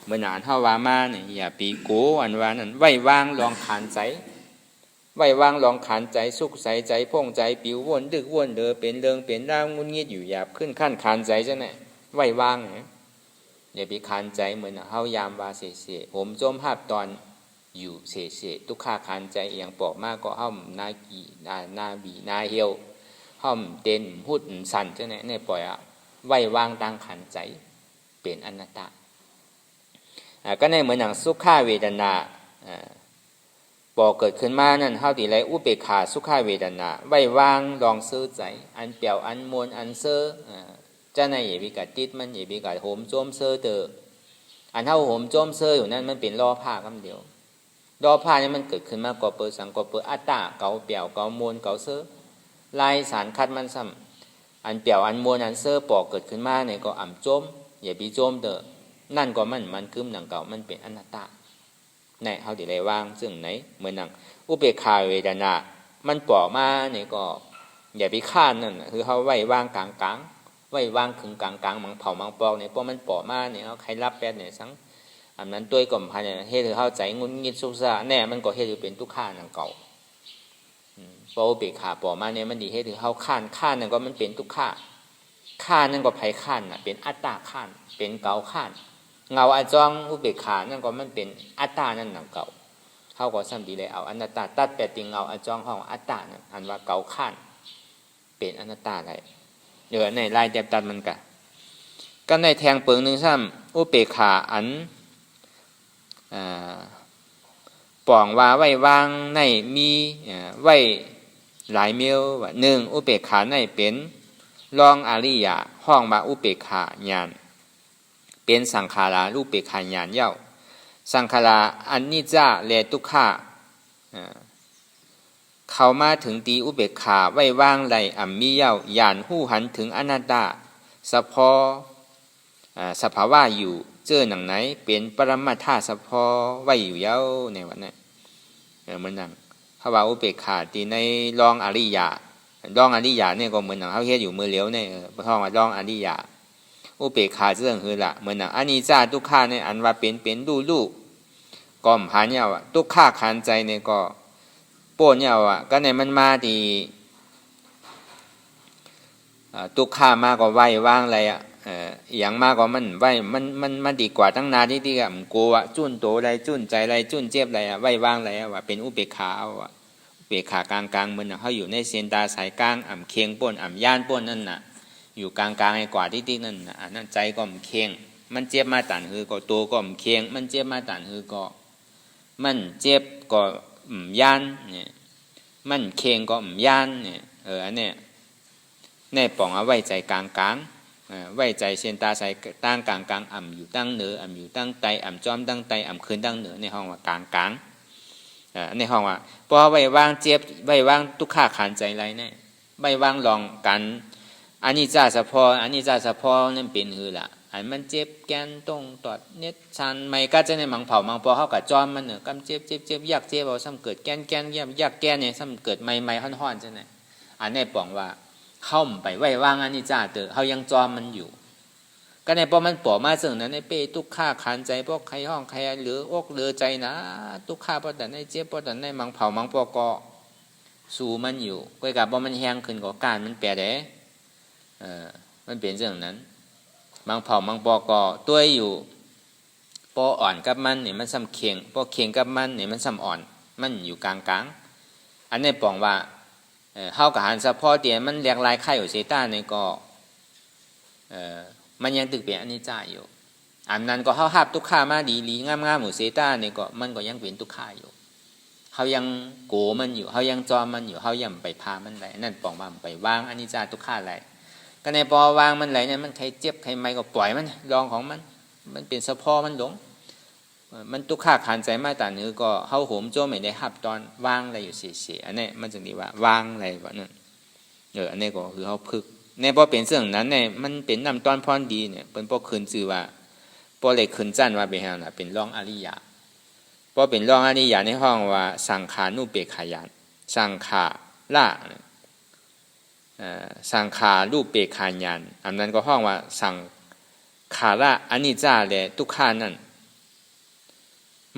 เมื่อนานเฮาว่ามาเนี่ยอย่าปีโกอันว่านั้นไว้วางลองขานใจไว้วางลองขานใจสุขใสใจพ่องใจปิววนดึกวนเดอเป็นเริงเป็นร่างงุนงิดอยู่หยาบขึ้นขั้นขานใจจังได๋ไว้วางอย่าไปขานใจเหมือนเฮายามว่าเสๆผมจมภาพตอนอยู่เสๆทุกข้าขานใจอย่างปอกมากก็เฮานากีนาบีนาเหี่ยวเฮาเต้นหุดสั่นจังได๋เนี่ยปล่อยไว้วางตั้งขานใจเป็นอนัตตาก็ในเหมือนอย่างสุขเวทนาบอกเกิดขึ้นมานั่นเฮาที่ไรอุเบกขาสุขเวทนาไว้วางลองซื้อใจอันเปียวอันมวลอันเซอจะในอย่าไปกัดติดมันอย่าไปกัดโหมโจมเซอเตออันเฮาโหมโจมเซออยู่นั่นมันเป็นล้อผ้าคำเดียวล้อผ้านี่มันเกิดขึ้นมาก่อเปิดสังก่อเปิดอัตตาเก่าเปียวเก่ามวลเก่าเซอลายสารคัดมันซ้ำอันเปียวอันมวลอันเซอปอกเกิดขึ้นมาเนี่ยก็อ่ำโจมอย่าไปโจมเตอนั่นก็มันคืมหนังเก่ามันเป็นอนัตตาในเฮาที่ไรว่างซึ่งไหนเหมือนหนังอุเบกขาเวทนามันปอกมาเนี่ยก็อย่าไปข้านนั่นคือเฮาไว้วางกลางไว้วางขึงกลางมังเผามังปอกเนี่ยเพราะมันปอกมาเนี่ยเฮาใครรับแป๊ดเนี่ยสังอันนั้นตัวก่อมพันเนี่ยเฮ็ดให้เฮาใจงุนงิดซุกซ่าแน่มันก็เฮ็ดให้เป็นทุกข์ข้านั่นเก่าเพราะอุเบกขาปอกมาเนี่ยมันดีเฮ็ดให้เฮาข้านนั่นก็มันเป็นทุกข์ข้านั่นก็ไผข้านน่ะเป็นอัตตาข้านเป็นเก่าข้านเงาอาจองอุเบกขานั่นก็มันเป็นอัตตานั่นหนังเก่าเฮาก็ซ้ำดีเลยเอาอนัตตาตัดแปดติงเงาอาจองห้องอัตตานั่นอันว่าเก่าข้านเป็นอนัตตาได้ในลายแตบตัดมันก็ในแทงเปิงนึงซ้ำอุเบกขาอันป่องว่าไว้วางในมีไว้หลายเมียวว่า1อุเบกขาในเป็นรองอริยะห้องว่าอุเบกขาญาณเป็นสังขารารูปเปกขาญาณเย้าสังขาราอันนิจจาและทุกขาเข้ามาถึงตีอุเบกขาไว้วางไหลอัมมีเย้าญาณหู้หันถึงอนัตตาสภาวะอยู่เจอหนังไหนเป็นปรมัตถสภาไว้อยู่เย้าในวันนั้นเหมือนนั่งเขาว่าอุเบกขาตีในรองอริยะเนี่ยก็เหมือนหนังเขาเฮ็ดอยู่มือเหลียวเนี่ยห้องว่ารองอริยะอุเบกขาเรื่องคือละเหมือนอนิจจาทุกขาในอันว่าเป็นรูก็มหาเนี่ยว่าทุกขาขันใจเนี่ยก็โป้เนี่ยว่าก็ในมันมาดีทุกขามาก็ไว้วางอะไรอย่างมากก็มันไว้มันดีกว่าตั้งนานที่กับกลัวจุ้นโตอะไรจุ้นใจอะไรจุ้นเจ็บอะไรไว้วางอะไรว่าเป็นอุเบกขาว่าอุเบกขากลางเหมือนเขาอยู่ในเส้นตาสายกลางเคียงป่นย่านป่นนั่นน่ะอยู่กลางไอ้กว่าที่นั่นน่ะนั่นใจก็มเคียงมันเจ็บมาตันคือก็ตัวก็มเคียงมันเจ็บมาตันคือก็มันเจ็บก็ย่านเนี่ยมันเคียงก็ย่านเนี่ยอันเนี้ยในป่องเอาไว้ใจกลางไว้ใจเส้นตาสายตั้งกลางอยู่ตั้งเหนืออยู่ตั้งไตจอมตั้งไตคืนตั้งเหนือในห้องว่ากลางในห้องว่าพอไว้วางเจ็บไว้วางทุกขาขันใจไรเนี่ยไว้วางลองกันอันนี้จ่าสะพอนั่นเป็นคือละอันมันเจ็บแกนตรงตอดเน็ตชันไม่ก็จะในมังเผามังปอเขากับจอมมันเนอะกำเจ็บยากเจ็บเอาซ้ำเกิดแกนยากแกนเนี่ยซ้ำเกิดไม่ห้อนใช่ไหมอันนี้ปองว่าเข้าไปไว้วางอันนี้จ่าเตอเขายังจอมมันอยู่ก็ในพอมันปอมาซึ่งนั้นในเป้ทุกข้าขันใจพวกใครห้องใครหรืออกเรือใจนะทุกข้าพอแต่ในเจ็บพอแต่ในมังเผามังปอก็สู้มันอยู่ก็กับว่ามันแห้งขึ้นกว่าการมันแปรเด้มันเป็นเรื่องนั้นบางเผ่าบางปอก็ตัวอยู่ปออ่อนกับมันเนี่ยมันซ้ำเคียงปอเคียงกับมันเนี่ยมันซ้ำอ่อนมันอยู่กลางอันนี้ปองว่าเฮากับหันสะพอเตียมันเรียกลายไข่อยู่เซต้าเนี่ยก็มันยังตึกเป็นอนิจจาอยู่อันนั้นก็เฮาหับทุกข้ามาดีงามๆหมู่เซต้าเนี่ยก็มันก็ยังเป็นทุกข้าอยู่เฮายังโกมันอยู่เฮายังจอมมันอยู่เฮายังไปพามันได้นั่นปองว่าไปวางอนิจจาทุกข้าไรก็ในพอวางมันไหลเนี่ยมันใครเจ็บใครไม่ก็ปล่อยมันรองของมันเป็นสะพอมันหลงมันทุกข้าขันใจมาแต่เนื้อก็เฮาโหมโจไม่ได้หับตอนวางอะไรอยู่เสียอันนี้มันจึงดีว่าวางอะไรวะนั่นอันนี้ก็คือเฮาพึกในพอเป็นเรื่องนั้นเนี่ยมันเป็นนำตอนพรดีเนี่ยเป็นพอคืนชื่อว่าพอเลยคืนจันว่าเป็นแห่งน่ะเป็นรองอริยะพอเป็นรองอริยะในห้องว่าสังขานุเปกขายานสังขาละสังขารูปเปกขาญาณอันนั้นก็ห้องว่าสังขาระอนิจจาและทุกขานั่น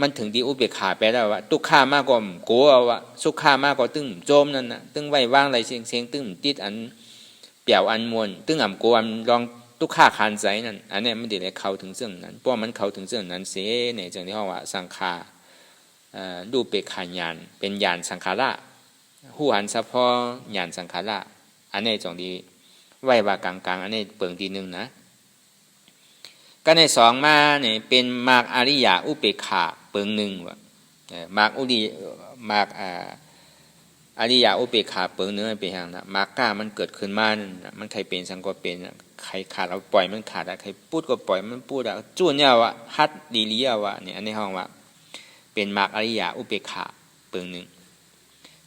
มันถึงที่อุเบกขาไปแล้วว่าทุกข้ามากกว่าโกเอาว่าสุขข้ามากกว่าตึงโจมนั่นนะตึงไว้ว่างไรเสียงตึงติดอันเปี่ยวอันมวลตึงอ่ำโกอันลองทุกข้าคานใจนั่นอันนี้มันเดี๋ยวเข้าถึงเรื่องนั้นเพราะมันเข้าถึงเรื่องนั้นเสียเนี่ยจังที่เขาว่าสังขารดูเปกขายานเป็นญาณสังขาระหูหันเฉพาะญาณสังขาระอันนี้จังที่ไว้ว่ากลางๆอันนี้เปิงทีนึงนะก็ในสองมาเนี่ยเป็นมากอริยะอุเปกขาเปิงหนึ่งว่ามากอริยะอุเปกขาเปิงเนื้อเป็นอย่างนะมากก้ามันเกิดขึ้นมามันใครเป็นสังก็เป็นใครขาดเราปล่อยมันขาดใครพูดก็ปล่อยมันพูดจู่เนี่ยวะฮัดดีเลียวะเนี่ยอันนี้ห้องว่าเป็นมากอริยะอุเปกขาเปิงหนึ่ง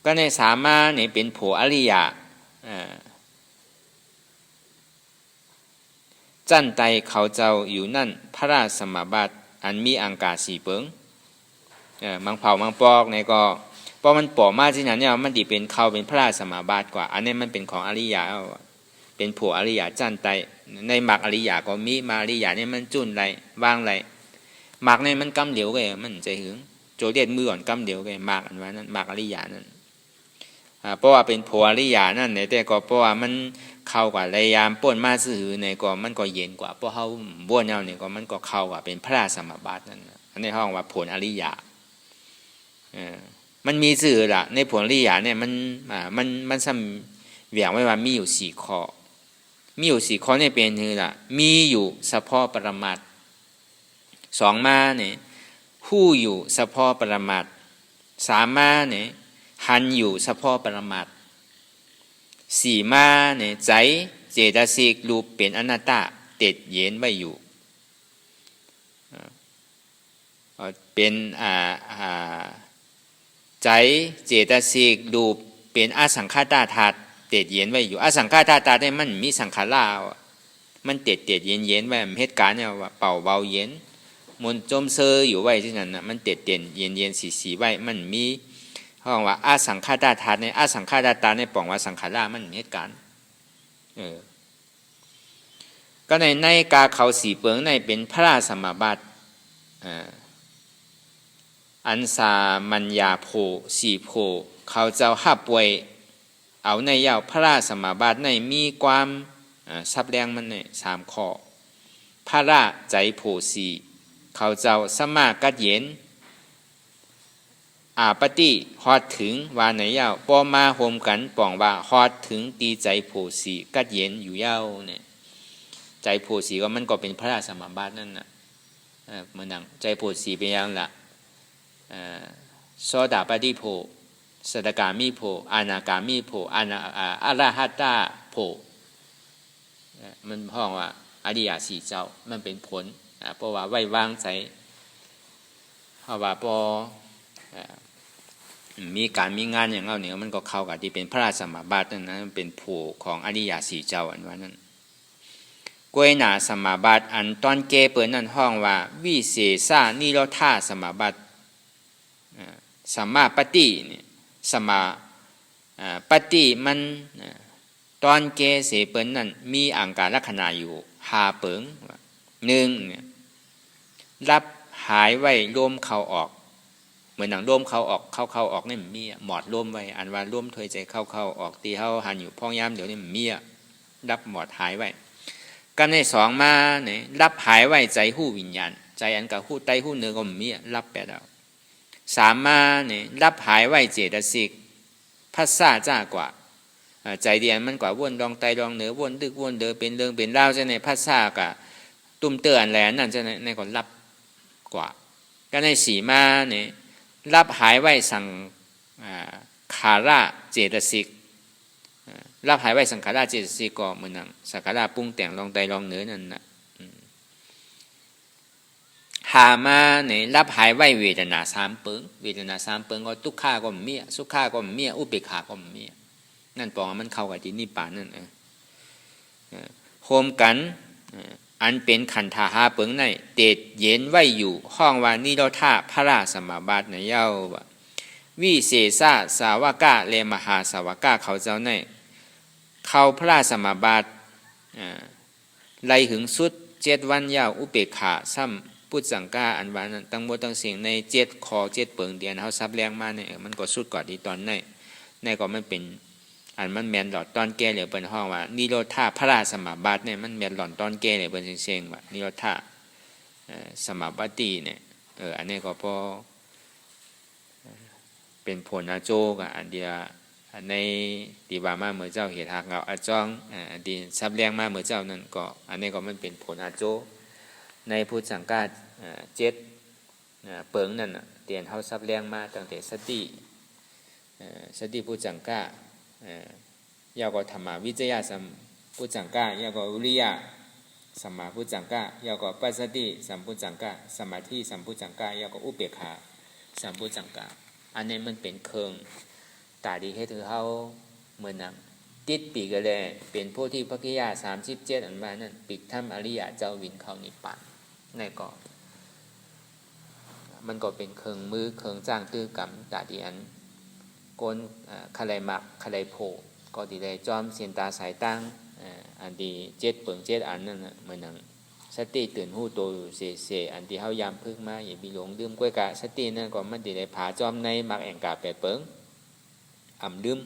ก็ในสามมาเนี่ยเป็นโผอริยะจันไตเขาเจ้าอยู่นั่นพระราชสมบัติอันมีอังกาสีเปิงมังเผามังปอกในก็พอมันปอกมาที่นั้นเนี่ยมันดีเป็นเขาเป็นพระราชสมบัติกว่าอันนี้มันเป็นของอริยะเป็นผัวอริยะจันไตในหมักอริยะก็มีมาอริยะเนี่ยมันจุนไรว่างไรหมักในมันกำเหลียวกันมันใจหึงโจเดียดมือก่อนกำเหลียวกันหมักอันว่านั้นหมักอริยะนั้นเพราะว่าเป็นผัวอริยะนั่นแต่ก็เพราะว่ามันเข้ากว่าระยามป่นมาซื่อในก็มันก็เย็นกว่าเพราะเขาบ้วนเอาเนี่ยก็มันก็เข้ากว่าเป็นพระราชสมบัตินั่นอันนี้ห้องว่าผลอริยะมันมีสื่อละในผลอริยะเนี่ยมันซ้ำเหวี่ยงไว้ว่ามีอยู่สี่ข้อมีอยู่สี่ข้อเนี่ยเป็นคือละมีอยู่เฉพาะปรมัตถ์สองมาเนี่ยผู้อยู่เฉพาะปรมัตถ์สามมาเนี่ยหันอยู่เฉพาะปรมัตถ์สี่มาเนี่ยใจเจตสิกรูปเป็นอนัตตาติดเย็นไว้อยู่เป็นใจเจตสิกรูปเป็นอสังขตธาตุติดเย็นไว้อยู่อสังขตธาตุเนี่ยมันมีสังขารมันติดเย็นไว้เหตุการณ์เนี่ยว่าเป่าเบาเย็นมันจมเซออยู่ไว้ที่นั่นนะมันติดเย็นสีไว้มันมีห้องว่าอสังขตธาตุในอสังขตธาตุในป่องว่าสังขารมันเหตุการณ์ก็ในกาเขาสีเปิงในเป็นพระราชสมบัติอันสามัญญาโพสีโพเขาเจ้าห้าป่วยเอาในยาวพระราชสมบัติในมีความซับแรงมันในสามข้อพระราใจโพสีเขาเจ้าสมากัดเย็นปฏิฮอดถึงว่าในยาวปอมาโฮมกันป่องว่าฮอดถึงตีใจโพสีกัดเย็นอยู่ยาวเนี่ยใจโพสีก็มันก็เป็นพระราชสมบัตินั่นนะเหมือนดังใจโพสีเป็นอย่างละโสดาปฏิโพสตกามิโพอนาคามิโพอรหัตตาโพมันห้องว่าอริยสี่เจ้ามันเป็นผลเพราะว่าไว้วางใจเพราะว่าพอมีการมีงานอย่างเนี่ยมันก็เข้ากับที่เป็นพระราชสมบัตินั่นนะมันเป็นผูของอริยสี่เจ้าอันว่านั้นกวยนาสมบัติอันตอนเกเปิดนั่นห้องว่าวิเศษานิโรธาสมบัติสัมมาปฏิเนี่ยสมาปฏิมันตอนเกเสเปิลนั่นมีอังการลักษณะอยู่หาเปิงหนึ่งเนี่ยรับหายไว้ร่มเข้าออกเหมือนหนังร่มเข้าออกเข้าออกนี่มีหมอดร่มไว้อันว่าร่มถอยใจเข้าออกตีเข้าหันอยู่พ่อยามเดี๋ยวนี้มีรับหมอดหายไว้กันในสองมาเนี่ยรับหายไว้ใจหู้วิญญาณใจอันกับหู้ไตหู้เนื้อก็มีรับไปแล้วสามมาเนี่ยรับหายไว้เจตสิกพัสสะจ้ากว่าใจเดียนมันกว่าวนดองไตดองเหนือวนดึกวนเดินเป็นเรื่องเป็นเล่าจะในพัสสะกับตุ้มเตือนแหลนนั่นจะในก่อนรับกว่าก็ในสีมาเนี่ยรับหายไว้สังขาระเจตสิกรับหายไว้สังขาระเจตสิกก็เหมือนนังสังขาระปรุงแต่งลองไตลองเหนือนั่นนะหามาเนี่ยรับหายไว้เวทนาสามเปิงเวทนาสามเปิงก็ทุกข้าก็มีสุขข้าก็มีอุเบกขาก็มีนั่นปองมันเข้ากับที่นิพพานนั่นโฮมกันอันเป็นขันธาหาเปิงในเตดเย็นไว้อยู่ห้องว่านิโรธาพระราชสมบัติในเย้าวิเศษาสาวกะเลมหาสาวกะเขาเจ้าในเขาพระราชสมบัติไล่หึงสุด7 วันยาวอุเบกขาซ้ พุทธสังฆาอันว่านั้นตั้งหมดตั้งเสียงใน7ข้อ7เปิงเดียนเฮาซับแรงมาเนี่ยมันก็สุดกว่าที่ตอนในก็มันเป็นอันมันแม่นหลอดตอนแก่เลยเปิ้นฮ้องว่านิโรธาพระราชสมาบัติเนี่ยมันแม่นหลอดตอนแก่เลยเปิ้นเซ็งๆว่านิโรธาสมาบัติเนี่ยอันนี้ก็พอเป็นผลอาโจกอันเดียในตีว่ามาเมื่อเจ้าเหตุหักเงาอาจ้องอันดีซับแรงมาเมื่อเจ้านั่นก็อันนี้ก็มันเป็นผลอาโจในพุทธสังฆา7เปิงนั่นเตียนเฮาซับแรงมาตั้งแต่สติพุทธสังฆายาวก็ธรรมวิจยะสัมพุทธสังฆายาวก็วิริยะสัมมาพุทธสังฆายาวก็ปัสสติสัมพุทธสังฆสมาธิสัมพุทธสังฆายาวก็อุเบกขาสัมพุทธสังฆอันนี้มันเป็นเครื่องตาดีเฮ็ดให้เฮาเหมือนนั้นติดปีกก็เลยเป็นโพธิปักขิยะ37อันว่านั้นปีกถ้ำอริยะเจ้าวินเข้านิพพานในก็มันก็เป็นเครื่องมือเครื่องจ้างตื้อกรรมตาดีอันโกนคะไลมักคะไลโพก็ดีได้จอมเสียนตาสายตั้งอันดี7เปิง7อันนั่นน่ะเหมือนนั้นสติตื่นหู้โตอยู่เสอันที่เฮายามพึกมาอย่ามีหลงดื่มกล้วยกะสตินั่นก็มันดีได้ผาจอมในมักแองกา8เปิงอ่ำดื่ม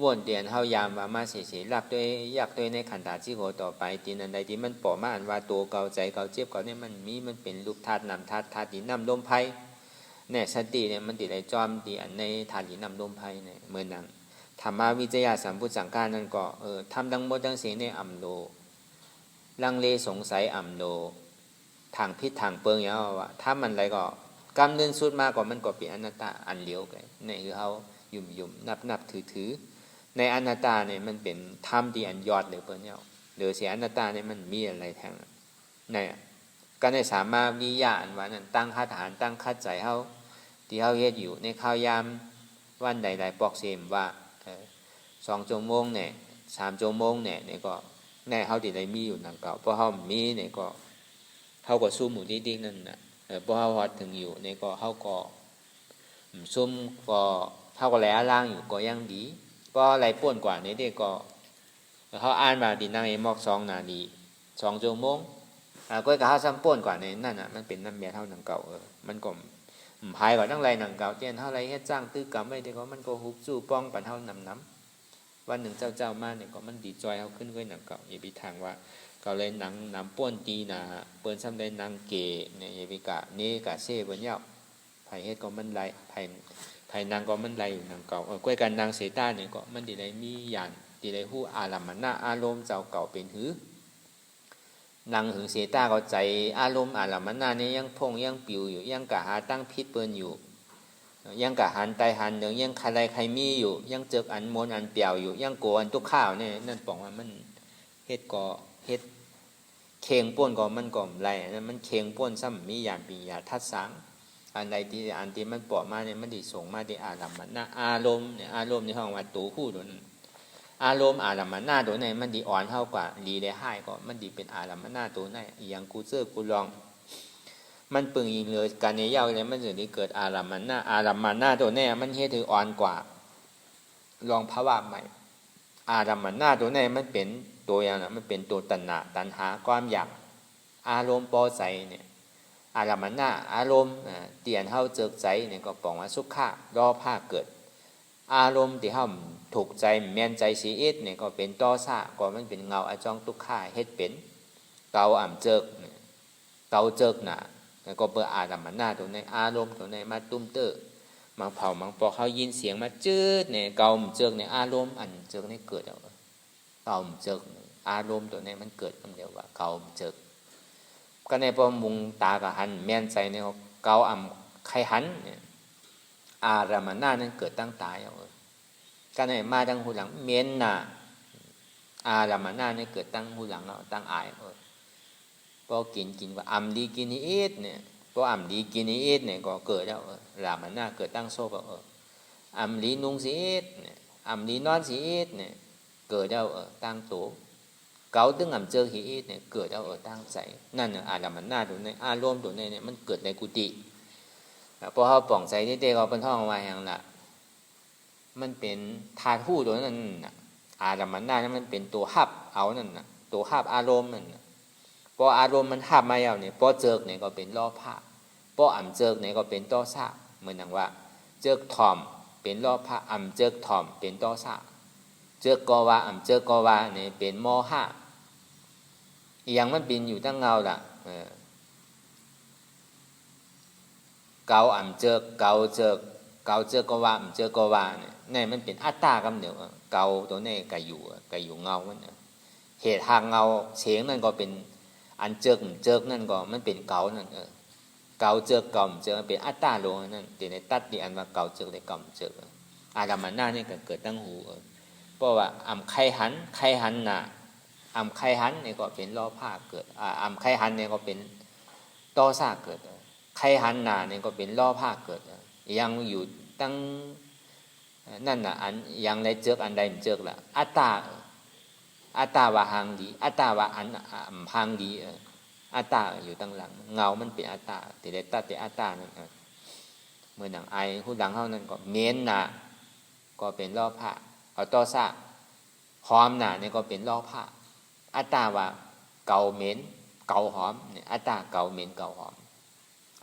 วนเตียนเฮายามว่ามาเสรับด้วยอยากด้วยในขันธาจิโกต่อไปตีนันใดที่มันปอมาอันว่าตัวเก่าใจเก่าเจ็บเก่าเนี่ยมันเป็นรูปธาตุนามธาตุดินน้ำลมไฟเนี่ยสติเนี่ยมันติดได้จอมตีอันในธาตุดินน้ำลมไฟเนี่ยเหมือนนั้นธรรมวิจยะสัมพุทธสังฆานั่นก็ทำดังหมดทั้งเสียงในอ่ำโลลังเลสงสัยอ่ำโลทางพิษทางเปิงอย่างว่าถ้ามันอะไรก็กำเนิดสุดมากกว่ามันก็เป็นอนัตตาอันเลี้ยวไปนี่คือเขายุ่มนับถือในอนัตตาเนี่ยมันเป็นธรรมที่อันยอดเลยเปิ้นเนี่ยเดี๋ยวเสียอนัตตาเนี่ยมันมีอะไรแทงเนี่ยก็ได้สามารถวิญญาณว่านั้นตั้งคาถานตั้งคาใจเฮาที่เฮาเฮ็ดอยู่ในข้าวยามวันใดๆปอกเสมว่า2 ชั่วโมงเนี่ย3 ชั่วโมงเนี่ยก็แน่เฮาที่ได้มีอยู่นั่นก็เพราะเฮามีเนี่ยก็เฮาก็สู้หมู่ดิ๊กๆนั่นน่ะเพราะเฮาฮอดถึงอยู่เนี่ยก็เฮาก็ซุ่มก็เฮาก็แลล่างอยู่ก็ยังดีก็ไหลป่วนกว่านี้เด็กก็เขาอ่านมาดีนั่งมอก2 นาที2 ชั่วโมงก็กับเขาซ้ำป่วนกว่านี้นั่นน่ะมันเป็นน้ำเมียเท่าหนังเก่ามันก็หายกว่าตั้งไรหนังเก่าเจ้าเท่าไรเฮ็ดจ้างตื้อกำไว้เด็กก็มันก็ฮุบสู้ป้องปันเท่าน้ำวันหนึ่งเจ้ามาเนี่ยก็มันดีจอยเขาขึ้นด้วยหนังเก่าอย่าไปทางว่าก็เลยหนังน้ำป่วนตีนะเปิ้นซ้ำได้นางเกเนี่ยอย่าไปกะนี่กะเซ่บนเย้าไผเฮ็ดก็มันไรไผนางก็มันไรอยู่นางเก่าก้วยกันนางเสต้าเนี่ยก็มันดีได้มีอย่างดีได้ฮู้อารมณ์นะอารมณ์เจ้าเก่าเป็นหือนางหึงเสต้าก็ใจอารมณ์อารมณ์นะเนี่ยยังพงยังปิวอยู่ยังกะหาตั้งพิษเปิ้นอยู่ยังกะหันไตหันเนืองยังใครใครมีอยู่ยังเจกอันมนอันเปียวอยู่ยังโกอันตุกข้าวเนี่ยนั่นบอกว่ามันเฮ็ดก็เฮ็ดเคียงป่นก็มันก็ไรนั่นมันเคียงป่นซ้ำมีอย่างปียาทัดสังอันใดที่มันปอมาเนี่ยมันดีส่งมาที่อารมณ์นะอารมณ์เนี่ยอารมณ์ในห้องว่าตูคู่โดนอารมณ์อารมณ์นะโดนในมันดีอ่อนเท่ากว่าดีได้ให้ก็มันดีเป็นอารมณ์นะตัวในอย่างกูเจอกูลองมันปึงยิงเลยการในเย้าเลยมันถึงได้เกิดอารมณ์นะตัวแน่มันเฮ็ดถืออ่อนกว่าลองภาวะใหม่อารมณ์นะตัวแน่มันเป็นตัวอย่างนะมันเป็นตัวตัณหาความอยากอารมณ์พอใจเนี่ยอารมณ์นะอารมณ์เตียนเฮาเจิกใจเนี่ยก็บอกว่าสุขะรอภาคเกิดอารมณ์ที่เฮาถูกใจแม่นใจสีเอ็ดเนี่ยก็เป็นต่อซะก็มันเป็นเงาอจองทุกข์เฮ็ดเป็นเกาอ่ำเจิกเกาเจิกน่ะก็เปิดอารมณ์นะตัวในอารมณ์ตัวในมาตุ้มเตอมังเผามังปอกเฮายินเสียงมาจืดเนี่ยเกาเจิกเนี่ยอารมณ์อันเจิกนี่เกิดเอาเกาเจิกอารมณ์ตัวในมันเกิดคำเดียวว่าเกาเจิกก็ในพอมุงตากับหันแม่นใจเนี่ยเกาอ่ำใครหันเนี่ยอารมณ์นั้นเกิดตั้งตายเอาก็ในมาตั้งหูหลังเมียนน่ะอารมณ์นั้นเกิดตั้งหูหลังเราตั้งอายพอกินว่าอ่ำดีกินอีดเนี่ยพออ่ำดีกินอีดเนี่ยก็เกิดแล้วรามน่ะเกิดตั้งโซ่ก็อ่ำดีนุ่งสีอีดเนี่ยอ่ำดีนอนสีอีดเนี่ยเกิดแล้วตั้งโตเกาตึงอ่ำเจอหีอีดเนี่ยเกิดแล้วตั้งใจนั่นน่ะอารมณ์น่ะตัวในอารมณ์ตัวในเนี่ยมันเกิดในกุฏิพอเขาป่องใจที่เด็กเขาเป็นท่องมาอย่างละมันเป็นธาตุหู้ตัวนั้นน่ะอารมณ์น่ะมันเป็นตัวหับเอานั่นน่ะตัวหับอารมณ์นั่น พออารมณ์มันหับมาแล้วเนี่ยพอเจิกเนี่ยก็เป็นโลภะพออ่ำเจิกเนี่ยก็เป็นโทสะเหมือนอย่างว่าเจิกถ่อมเป็นโลภะอ่ำเจิกถ่อมเป็นโทสะเจิกก็ว่าอ่ำเจิกก็ว่าเนี่ยเป็นโมหะอย่างมันเป็นอยู่ตั้งเงาล่ะเกาอ่ำเจิกเกาเจิกเกาเจิกก็ว่าอ่ำเจิกก็ว่าเนี่ยนี่มันเป็นอัตตากำเนิดเกาตัวนี้ก็อยู่เงามันเหตุทางเงาเฉียงนั่นก็เป็นอันเจิกเจิกนั่นก็มันเป็นเกานั่นเกาเจิกเกาเจิกมันเป็นอัตตาโลนั่นเดี๋ยวในตัดดีอันว่าเกาเจิกได้เกาเจิกอาดามันหน้านี่ก็เกิดตั้งหูเพราะว่าอ่ำไข่หันน่ะอ่ำไข่หันนี่ก็เป็นโลภะเกิดอ่ำไข่หันนี่ก็เป็นโทสะเกิดไข่หันน่ะนี่ก็เป็นโลภะเกิดยังอยู่ตั้งนั่นน่ะอันยังได้เจิกอันใดมันเจิกละอัตตาว่าหางดีอัตตาว่าอันหางดีอัตตาอยู่ตั้งหลังเงามันเป็นอัตตาแต่ได้ตัดแต่อัตตานั่นเมื่อหนังไอหูดังเท่านั้นก็เม้นน่ะก็เป็นโลภะเอาโทสะหอมน่ะนี่ก็เป็นโลภะอัตตาว่าเกาเม้นเกาหอมเนี่ยอัตตาเกาเม้นเกาหอม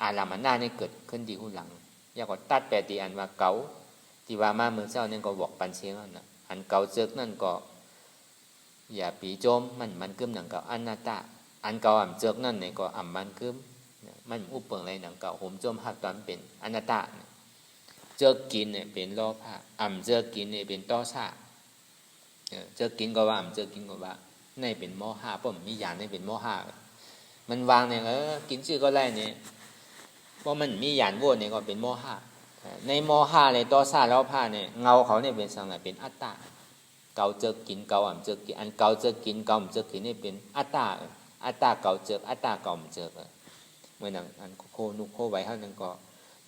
อารามันหน้านี่เกิดขึ้นที่หูหลังอยากก็ตัดแปลตีอันว่าเกาที่ว่ามาเมืองเจ้านั่นก็บอกปันเชียงนั่นนะอันเกาเจิกนั่นก็อย่าปีโจมมันกึมหนังเกาอันนาตาอันเกาอ่ำเจิกนั่นเนี่ยก็อ่ำมันกึมมันอุปเปิงอะไรหนังเกาผมโจมหักตอนเป็นอันนาตาเจิกกินเนี่ยเป็นโลภะอ่ำเจิกกินเนี่ยเป็นโทสะเจิกกินก็ว่าอ่ำเจิกกินก็ว่าในเป็นโมหะเพราะมันมีอย่างในเป็นโมหะมันวางเนี่ยกินชื่อก็ได้เนี่ยเพราะมันมีอย่างโวเนี่ยก็เป็นโมหะในโมหะในโทสะแล้วผ้าเนี่ยเงาเขาเนี่ยเป็นสังขารเป็นอัตตาเกาเจิกกินเกาอ่ำเจิกกินอันเกาเจิกกินเกาอ่ำเจิกกินนี่เป็นอัตตาเกาเจิกอัตตาเกาอ่ำเจิกเมื่อนั้นอันโคนุโคไว้เท่านั้นก็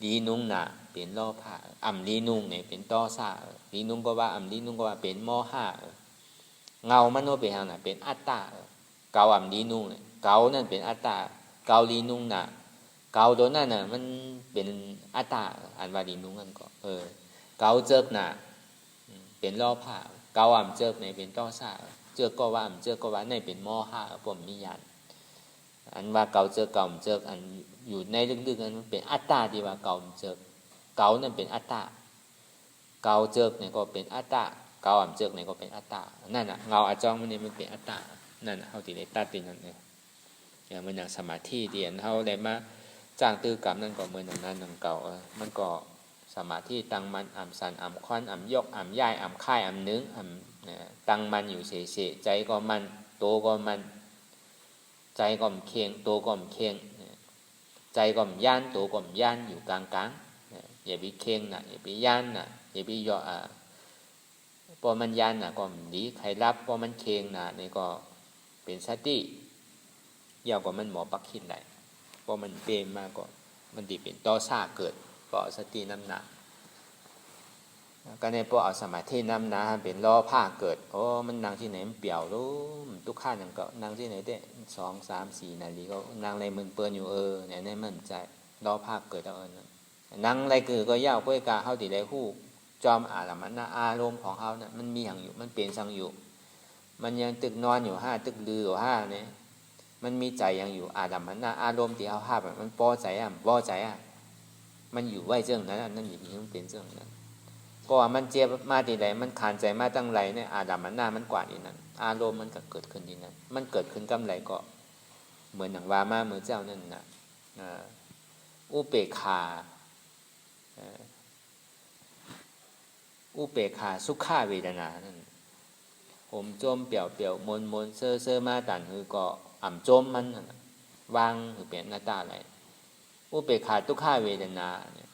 ลีนุ่งน่ะเป็นโลภะอ่ำลีนุ่งเนี่ยเป็นโทสะลีนุ่งก็ว่าอ่ำลีนุ่งก็ว่าเป็นโมหะเงามันโนเป็นทางไหนเป็นอัตตาเกาอ่ำลีนุ่งเกานั่นเป็นอัตตาเกาลีนุ่งน่ะเกาตัวนั้นน่ะมันเป็นอัตตาอันว่าลีนุ่งนั่นก็เกาเจิกน่ะเป็นโลภะเกาอ่ำเจิกในเป็นโทสะเจิกก็ว่าอ่ำเจิกก็ว่าในเป็นโมหะผมมีญาณอันว่าเกาเจิกอันอยู่ในลึกๆนั้นมันเป็นอัตตาที่ว่าเกาเจิกเกานั่นเป็นอัตตาเกาเจิกเนี่ยก็เป็นอัตตาเกาอ่ำเจิกเนี่ยก็เป็นอัตตานั่นน่ะเงาอาจ้องมันนี่มันเป็นอัตตานั่นเฮาที่ได้ตัดตินั่นเนี่ยอย่างมันอย่างสมาธิที่อันเฮาได้มาจ้างตื้อกรรมนั่นก็เหมือนอย่างนั้นนั่นเก่ามันก็สมาธิตั้งมันอ่ำสันอ่ำควันอ่ำยกอ่ำย่ายอ่ำค่ายอ่ำนึงตั้งมันอยู่เฉยๆใจก็มันโตก็มันใจก็มเคียงโตก็มเคียงใจก็มย่านโตก็มย่านอยู่กลางๆอย่าไปเคียงนะอย่าไปย่านนะอย่าไปย่อพอมันย่านนะก็มดีใครรับพอมันเคียงนะนี่ก็เป็นสติยาวกว่ามันหมอปักขินได้พอมันเปรมมากก็มันดีเป็นโทสะเกิดเพราะสติน้ำหนักก็ในพวกเอาสมาธิน้ำหนักเป็นล้อผ้าเกิดโอ้มันนั่งที่ไหนมันเปี่ยวรู้ทุกข้าอย่างก็นั่งที่ไหนได้2, 3, 4 นาทีก็นั่งอะไรมึนเปื้อนอยู่เนี่ยในมั่นใจล้อผ้าเกิดเอานั่งอะไรคือก็ยาวก็กาเข้าติได้หู้จอมอารมณ์อารมณ์ของเขาเนี่ยมันมีอย่างอยู่มันเปลี่ยนสังอยู่มันยังตึกนอนอยู่ตึกลืออยู่เนี่ยมันมีใจยังอยู่อารมณ์อารมณ์ที่เขาภาพมันพอใจพอใจมันอยู่ไว้เรื่องนั้นนั่นอยู่ที่มันเป็นเรื่องนั้นก็ว่ามันเจ็บมาที่ไหนมันขานใจมาตั้งไรเนี่ยอาดัมมันหน้ามันกว่าที่นั้นอารมณ์มันก็เกิดขึ้นที่นั้นมันเกิดขึ้นกำไรก็เหมือนอย่างว่ามาเมื่อเจ้านั่นนะอุเบกขาสุขาเวทนานั่นผมโจมเปี่ยวมนเซอมาตันคือก็อ่ำโจมมันวางคือเป็นหน้าตาอะไรอุเบกขาทุกขาเวทนาเนี่ย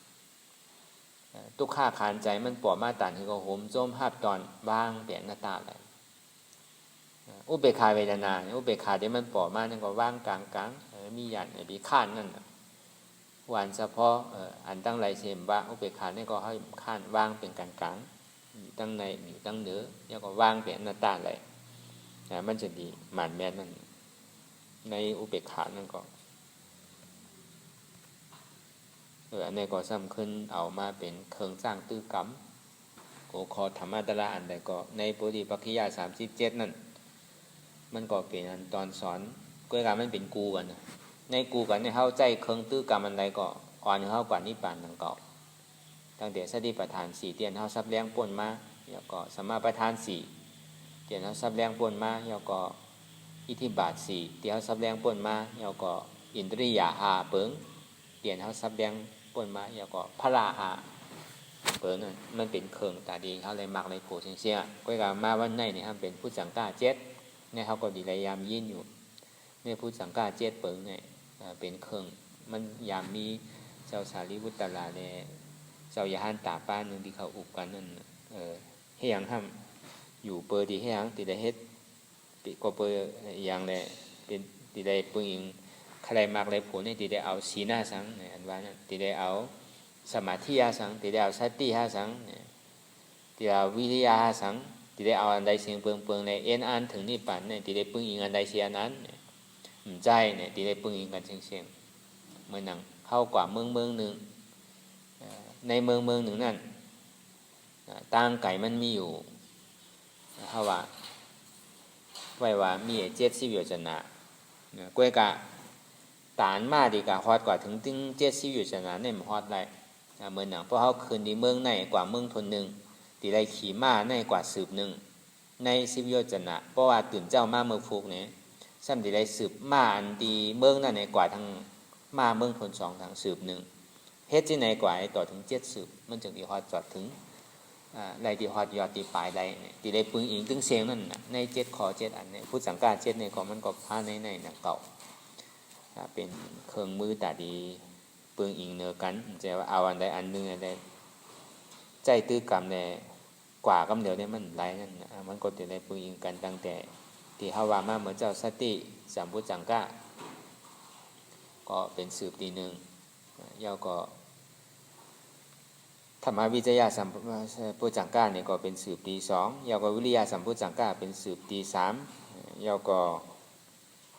ทุกข้าขานใจมันปวดมาตันคือก็โหมโจมภาพตอนว่างเปลี่ยนหน้าตาอะไรอุเบกขาเวทนาอุเบกขาที่มันปวดมานั่นก็ว่างกลางมีหยัดมีข้านนั่นวันเฉพาะอันตั้งไรเสมว่าอุเบกขานี่ก็ให้ข้านว่างเป็นกลางอยู่ตั้งในอยู่ตั้งเหนือแล้วก็ว่างเปลี่ยนหน้าตาอะไรมันจะดีหมันแม่นั่นในอุเบกขานั่นก็อันนี้ก็สำคัญเอามาเป็นเครื่องสร้างตื้อกรรมโอคอธรรมะตระอันใดก็ในปุริปักขิยา37นั่นมันก็เป็นอันตอนสอน ก้วยกามันเป็นกูกันในกูกันในเฮาใจเคิงตื้อกรรมอันใดก็อ่อนเฮากว่านิพพานดังเก่าตั้งแต่สติปัฏฐาน4เตียนเฮาซับแรงป่นมาแล้วก็สมาปัฏฐาน4เตียนเฮาซับแรงป่นมาแล้วก็อิทธิบาท4เตียนเฮาซับแรงป่นมาแล้วก็อินทรียะ5เปิงเตียนเฮาซับแรงป่นมาแล้วก็พละ5เปิงนั่นมันเป็นเคิงตาดีเฮาเลยมักเลยโผเสียก้วยกามาวันไหนนี่ครับเป็นผู้สังฆา7เนี่ยเฮาก็ดีเลยยามยินอยู่ในผู้สังฆา7เปิงเนี่ยเป็นเคิงมันยามมีเจ้าสารีบุตรลาเนี่ยเจ้ายาหันตาป้านนึงที่เขาอุบกันนั่นเฮ็ดหยังห้ามอยู่เปิดที่เฮ็ดหยังที่ได้เฮ็ดติก็เปิดอย่างแลเป็นที่ได้ปึงอิงใครมักเลยผลนี่ที่ได้เอาศีลสังเนี่ยอันว่านั่นที่ได้เอาสมาธิสังที่ได้เอาสติสังเนี่ยที่เอาวิริยะสังที่ได้เอาอันใดเสียงเปิงในเอ็นอันถึงนิพพานเนี่ยที่ได้ปึงอิงอันใดเสียนั้นใจเนี่ยที่ได้ปึงอิงกันเสียงเมื่อนังเข้ากว่าเมืองหนึ่งในเมืองหนึ่งนั่นต่างไก่มันมีอยู่เฮาว่าไว้ว่ามี70อยู่จันนะก้วยกะตานมาดีกะฮอดกว่าถึง70อยู่จันนะเนี่ยมันฮอดได้เมื่อนังเพราะเฮาคืนที่เมืองในกว่าเมืองทนหนึ่งที่ได้ขี่ม้าในกว่าสืบหนึ่งใน10อยู่จันนะเพราะว่าตื่นเจ้ามาเมืองฟุกเนี่ยซ้ำที่ได้สืบม้าอันดีเมืองนั่นในกว่าทั้งมาเมืองทน2ทางสืบหนึ่งเฮ็ดที่ไหนกว่าต่อถึง7สืบมันจึงที่ฮอดจอดถึงไรที่ฮอดยอดที่ปลายได้เนี่ยที่ได้ปึงอิงถึงเสียงนั่นน่ะใน7ข้อ7อันเนี่ยพุทธสังฆา7เนี่ยก็มันก็พาในนักเก่าเป็นเครื่องมือตาดีปึงอิงเนื้อกันจะว่าเอาอันใดอันนึงอันใดใจตื้อกรรมเนี่ยกว่ากำเดียวเนี่ยมันหลายนั่นมันก็จะได้ปึงอิงกันตั้งแต่ที่เฮาว่ามาเหมือนเจ้าสติสัมพุทธสังฆาก็เป็นสืบทีนึงยาวก็ธรรมวิจยะสัมพุทธสังฆาเนี่ยก็เป็นสืบที2ยาวก็วิริยะสัมพุทธสังฆาเป็นสืบที3ยาวก็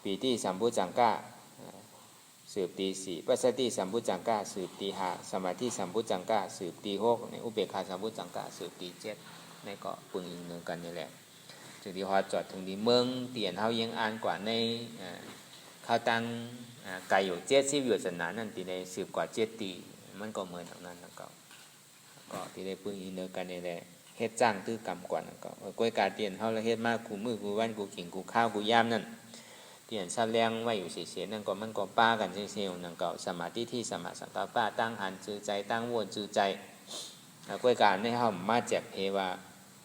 ปีติสัมพุทธสังฆาสืบที4ปัสสติสัมพุทธสังฆาสืบที5สมาธิสัมพุทธสังฆาสืบที6ในอุเบกขาสัมพุทธสังฆาสืบที7ในก็ปึงอิงเนืองกันนี่แหละจึงที่ฮอดจอดถึงที่เมืองเตียนเฮายังอ่านกว่าในเขาตั้งไก่อยู่70อยู่จันนะนั่นที่ได้สืบกว่า7ตีมันก็เหมือนทางนั้นแล้วก็ที่ได้ปึงอิงเนืองกันนี่แหละเฮ็ดจ้างตื้อกรรมกว่านั่นก็ก้วยกาเตียนเฮาละเฮ็ดมากูมือกูวันกูกินกูข้าวกูยามนั่นเตียนซับแรงไว้อยู่เฉยๆนั่นก็มันก็ป้ากันเฉยๆนั่นก็สมาธิที่สมาสังกัปปะตั้งหันจือใจตั้งวนจือใจก้วยกาในเฮามาแจกเพว่า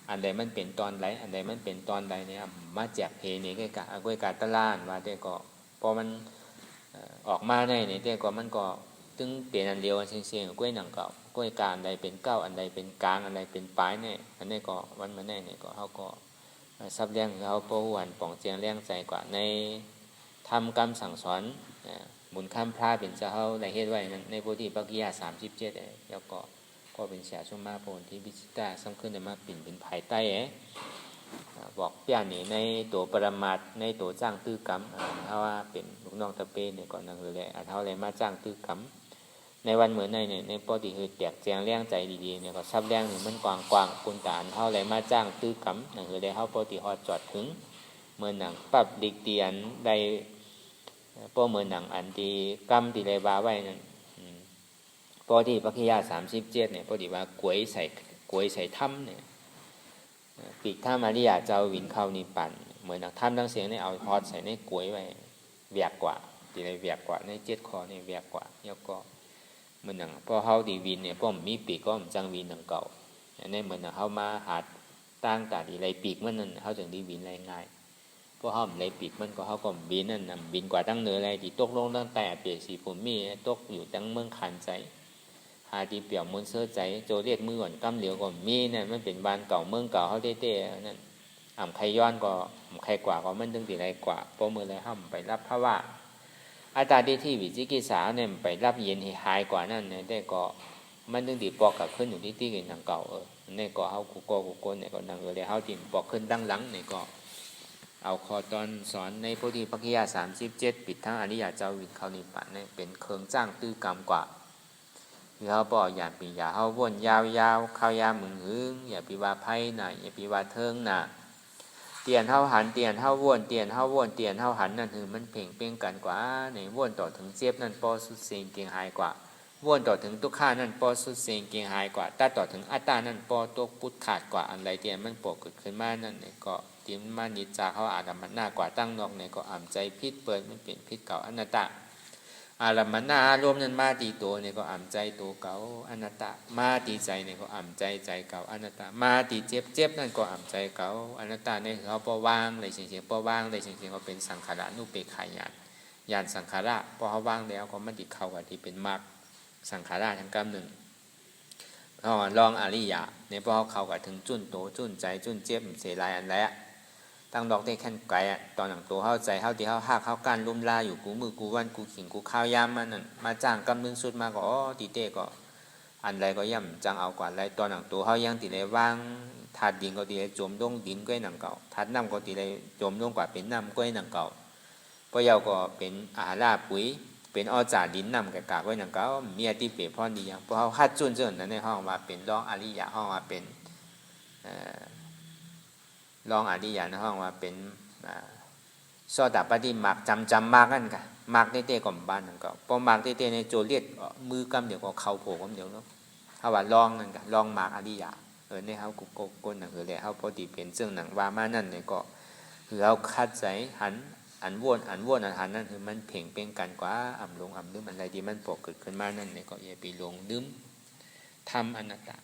อันใดมันเป็นตอนไหนอันใดมันเป็นตอนใดเนี่ยมาแจกเพนี่ก้วยกาตะล้านว่าแต่ก็พอมันออกมาได้เนี่ยแต่ก็มันก็ตึงเปลี่ยนอันเดียวกันเสียงๆกล้วยหนังเก่ากล้วยกาอันใดเป็นเก้าอันใดเป็นกลางอันใดเป็นปลายเนี่ยอันนี้ก็วันมาแน่เนี่ยก็เฮาก็ซับแรงเขาโปหวันป่องเจียงแรงใจกว่าในทำกรรมสั่งสอนบุญข้ามพระเป็นเจ้าเฮาได้เฮ็ดไว้ในโพธิปักขิยะ37แล้วก็เป็นเสียชมมาโพนที่วิจิตาสำคัญได้มาปิ่นเป็นภายใต้บอกเปียนี่ในตัวปรมัตถ์ในตัวจ้างตื้อกรรมถ้าว่าเป็นลูกน้องตะเปเนี่ยก่อนนั่นเลยเท่าไรมาจ้างตื้อกรรมในวันเหมือนในปกติคือแจกแจงแรงใจดีๆเนี่ยก็ซับแรงหนึ่งมันกว้างคุณตาเท่าไรมาจ้างตื้อกรรมนั่นคือได้เท่าปกติฮอดจอดถึงเมื่อหนังปรับดิกเตียนได้พอเมื่อหนังอันที่กรรมที่ได้บาไว้นั่นปกติปักขิยะ37เนี่ยปกติว่ากล้วยใส่ถ้ำเนี่ยปีกถ้ำอริยะเจ้าวินเข้านิพพานเหมือนถ้ำทั้งเสียงเนี่ยเอาฮอดใส่ในกล้วยไว้เวียกกว่าที่ได้เวียกกว่าใน7ข้อเนี่ยเวียกกว่าแล้วก็เหมือนอย่างพอเฮาดีวินเนี่ยพอมีปีกก็จังวินหนังเก่าอันนี้เหมือนอย่างเฮามาหาตั้งตาดีไรปีกมันนั่นเฮาจังดีวินไรง่ายพอเฮาไรปีกมันก็เฮาก็บินนั่นบินกว่าตั้งเหนืออะไรที่ตกลงตั้งแต่เปียสีผมมีตกอยู่ตั้งเมืองขันใจหาที่เปี่ยวมุนเสื้อใจโจเรียกมือก่อนกำเหลียวก่อนมีนั่นมันเป็นบ้านเก่าเมืองเก่าเฮาเต้ๆนั่นใครย้อนก็ใครกว่าก็มันถึงสิไรกว่าพอมือไรห้ามไปรับพระว่าอาตาที่วิจิกิจสาเนี่ยไปรับเย็นให้หายกว่านั่นเนี่ยได้ก็มันถึงสิปอกกับขึ้นอยู่ที่กันทางเก่าเนี่ยก็เฮากูโกเนี่ยก็นั่งเลยเฮาที่ปอกขึ้นดังหลังเนี่ยก็เอาข้อตอนสอนในโพธิปักขิยะ37ปิดทั้งอริยเจ้าวินเข้านิพพานเนี่ยเป็นเครื่องจ้างตื้อกรรมกว่าคือเขาบอกอย่าปีอย่าเขาวนยาวๆเข้ายามมึงหึงอย่าปีว่าไพ่น่ะอย่าปีว่าเทิงน่ะ เตียนเท่าหันเตียนเท่าว่นเตียนเท่าว่นเตียนเท่าหันนั่นคือมันเพ่งเป้งกันกว่าในว่นต่อถึงเจ็บนั่นปอสุดเสียงเกียงหายกว่าว่นต่อถึงทุกข้านั่นปอสุดเสียงเกียงหายกว่าแต่ต่อถึงอัตตานั่นปอตกปุดขาดกว่าอันไรเตียนมันปกเกิดขึ้นมานั่นเนี่ยก็เตรียมมานิจจาเขาอาดัมมันหน้ากว่าตั้งนอกเนี่ยก็อ่ำใจพิษเปิดมันเปลี่ยนพิษเก่าอนัตตาอารัมมณารวมนั้นมาตีตัวเนี่ยก็อ่ำใจตัวเก่าอนัตตามาตีใจเนี่ยก็อ่ำใจใจเก่าอนัตตามาตีเจ็บเจ็บนั่นก็อ่ำใจเก่าอนัตตาเนี่ยเขาปว่างเลยเฉียงๆปว่างเลยเฉียงๆเขาเป็นสังขารานุเปกขายานญาณสังขาระพอเขาว่างแล้วก็มันติดเข้ากับที่เป็นมรรคสังขาราทั้งกำหนึ่งพอลองอริยะเนี่ยพอเขากับถึงจุนโตจุนใจจุนเจ็บเสียลายอันแล้วตั้งดอกได้แค่ไกลตอนหนังตัวเข้าใจเข้าที่เข้าหักเข้าการลุ่มลาอยู่กูมือกูวันกูขิงกูข้าวยามมันนั่นมาจ้างกำนึงสุดมาก็ตีเต้ก็อันไรก็ย่ำจังเอากว่าไรตอนหนังตัวเข้ายังตีเลยว่างถาดดินก็ตีเลยจมลงดินก้อยหนังเก่าถาดน้ำก็ตีเลยจมลงกว่าเป็นน้ำก้อยหนังเก่าพอเยาก็เป็นอาหารปุ๋ยเป็นอ้อจ่าดินน้ำกะกะก้อยหนังเก่าเมียที่เปรียบพ่อดีอย่างพอเขาคัดจุนเจริญนั้นในห้องมาเป็นร้องอริยะห้องมาเป็นลองอริยะในห้องว่าเป็นโซดาปฏิมากจำมากนั่นค่ะมากเต้ๆก่อมบ้านนั่นก็พอมากเต้ๆในโจเลียดมือกำเดี๋ยวก็เข่าโผล่กำเดี๋ยวเนาะเขาว่าลองนั่นค่ะลองมากอริยะในเขากุกก้นนั่นคือเลยเขาพอดีเป็นเรื่องหนังว่ามานั่นเนี่ยก็คือเขาคัดใจหันอันวนอันหันนั่นคือมันเพ่งเป็นกันกว่าอ่ำลงอ่ำลืมอะไรที่มันปกเกิดขึ้นมานั่นเนี่ยก็อย่าไปลงลืมทำอนัตตา